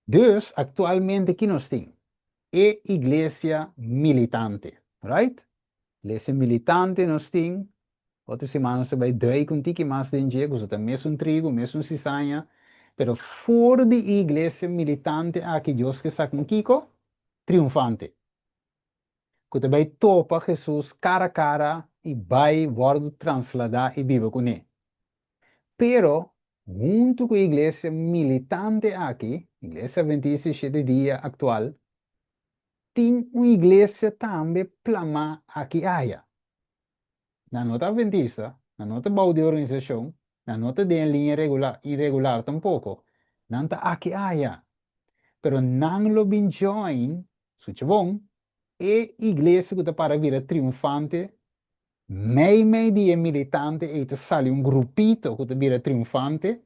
Dus, atualmente, aqui nós temos a igreja militante, right? Igreja militante nós temos. Outra semana você vai dar com que mais de dinheiro, você tem mesmo trigo, mesmo cisanha, pero fora de igreja militante, aqui Deus que está com Kiko, triunfante. Que vai topa Jesus cara a cara e vai ser transladar e viver com ele. Pero, junto com a igreja militante aqui, igreja Adventista 7 dia atual, tem uma igreja também plama aqui aia. Na nota Adventista, na nota bau de organização, na nota de linha irregular tampouco, não está aqui aia. Pero não lo bin join, suche bom, e igreja que está para vir triunfante, meio dia militante, e te sale um grupito que está vir triunfante,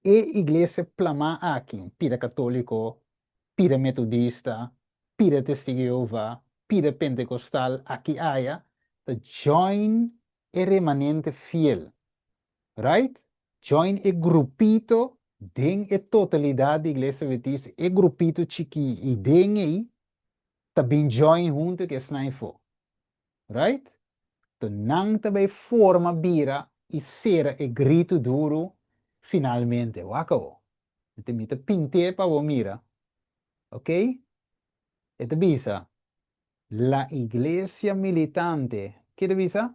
e igreja plama aqui, pira católico, pira metodista, pira testigo de Jeová, pira pentecostal, aqui aia, the join e remanente fiel, right? Join e grupito, den e totalidade da igreja adventista, e grupito chiqui, e den aí, também join junto que é snaifo, right? Então, não também forma bira e ser e grito duro, finalmente, wakao. Então, me pinte para o mira, ok? E te bisa, la iglesia militante, ¿qué te bisa?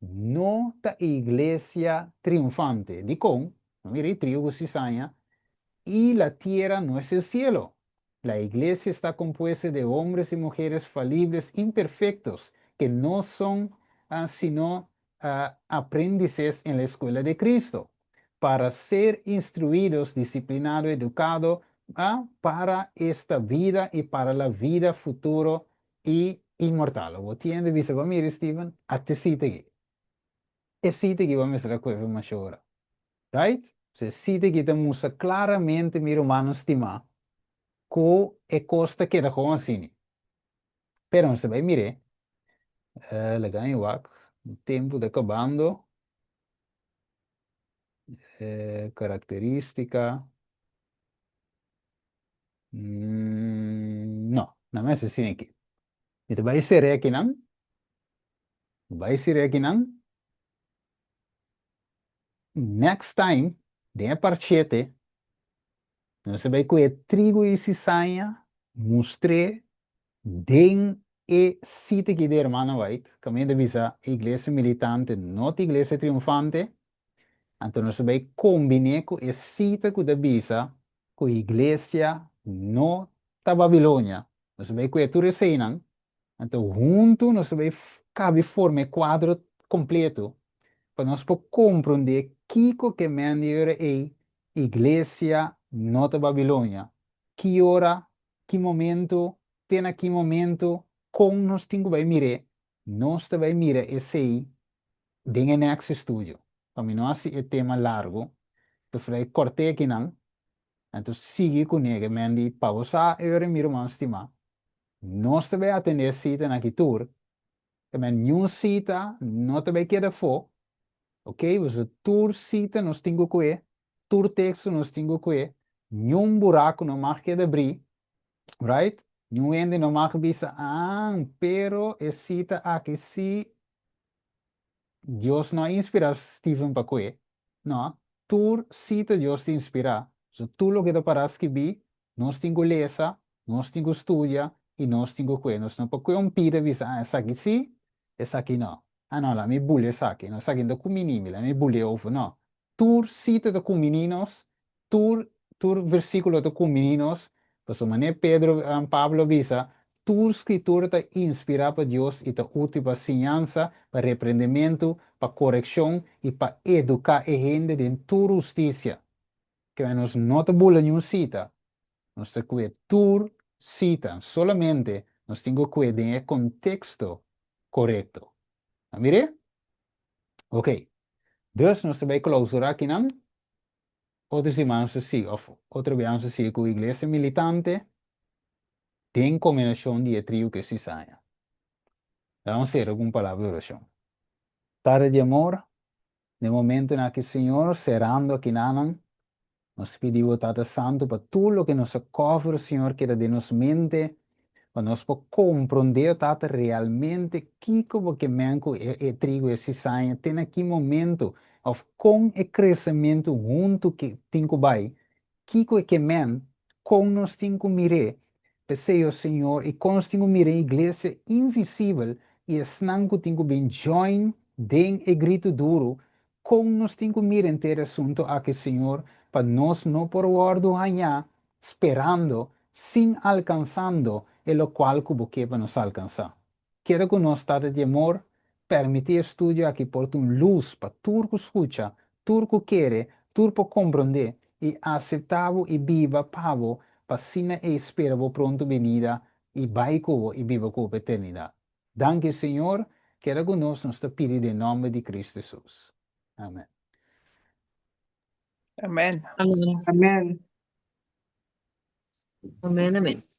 No ta iglesia triunfante. Di con, mire, trigo cizaña, y la tierra no es el cielo. La iglesia está compuesta de hombres y mujeres falibles, imperfectos, que no son sino aprendices en la escuela de Cristo, para ser instruidos, disciplinados, educados para esta vida y para la vida futura y inmortal. ¿Vos entiendes? Dice, mire, Steven, a te cita aquí. E cita que vamos a coisa mais agora. Right? Se cita que temos claramente, meu humano estimar, que é costa que era com assim. Pero você vai mirar, legal em wak, o tempo de acabando, característica, não, não é assim aqui. Então vai ser aqui não? Vai ser aqui não? Next time, de a parchete, você vai comer trigo e cisanha, mostrei, den e cita que de hermana White, caminho de visa, igreja militante, not igreja triunfante, então nós vai combinar com a cita que de visa, com a igreja no da Babilônia. Nós vai comer tudo isso aí, não? Então, junto, nós vai cabe formar quadro completo, para nós compreender que melhor é igreja nota Babilônia. Que hora, que momento, tem aqui momento, como nós temos que mirar, nós também mirar esse aí, dentro do nosso estúdio. Para mim, não é tema largo, prefiro cortar aqui não, então siga com ele, mendi para você, eu miro mais estimar. Nós também atender cita na tour. Também nenhum cita, não também queda for. Ok? Você tour cita, nós temos que tour texto, nós temos que nenhum buraco não mais queda abrir. Right? Nenhum ende não mais bisa, pero é cita aqui se Deus não inspira Stephen para que. Não. Tour cita Deus te inspira. So, tu lo que te paras que vi, nós temos que ler, nós temos que estudar e nós temos que nós não porque um pira visa, essa aqui sim, essa aqui não. Não, lá me bully essa aqui, não, essa aqui não com menino, lá me bully over, não. Tour cita de com meninos, tour versículo de com meninos, pues mané Pedro Pablo visa, tu escritura te inspira para Deus e te útil para enseñanza, para reprendimento, para correção e para educar a gente de tu justiça. Que nós não te bula nenhum cita, nós te cuida tu cita, solamente nós temos que cuidar em contexto correto. Mire? Ok. Dus nós também clausurar aqui não? Outros irmãos assim, ou outros irmãos assim, com a igreja militante, tem combinação de trio que se saia. Vamos ser alguma palavra de oração. Tarde de amor, no momento em que o Senhor, cerrando aqui nanan, nós pedimos, Tata Santo, para tudo o que nos cobre, Senhor, que de nos mente, para nós compreender, Tata, realmente, que manco e trigo e se saia, tem aqui momento, of com o crescimento junto que tem que vai, que men, com nós tem que mirar, Pesei, Senhor, e constigo mire a igreja invisível e snanco tingo bem join den e grito duro, com nós tingo mire inteiro assunto aqui, Senhor, para nós não por guardo ganhar, esperando, sem alcançando, e lo qual cubo que para nos alcançar. Quero que nós estado de amor, permitir estudo aqui por luz para turco escucha, turco quer, turco compreender, e aceitável e viva pavo, Passina e esperavo pronto venida e vai cubo e viva cubo eternidade. Danke, Senhor, que era conosco nos pedi em nome de Cristo Jesus. Amém. Amén. Amén. Amén. Amén, amén.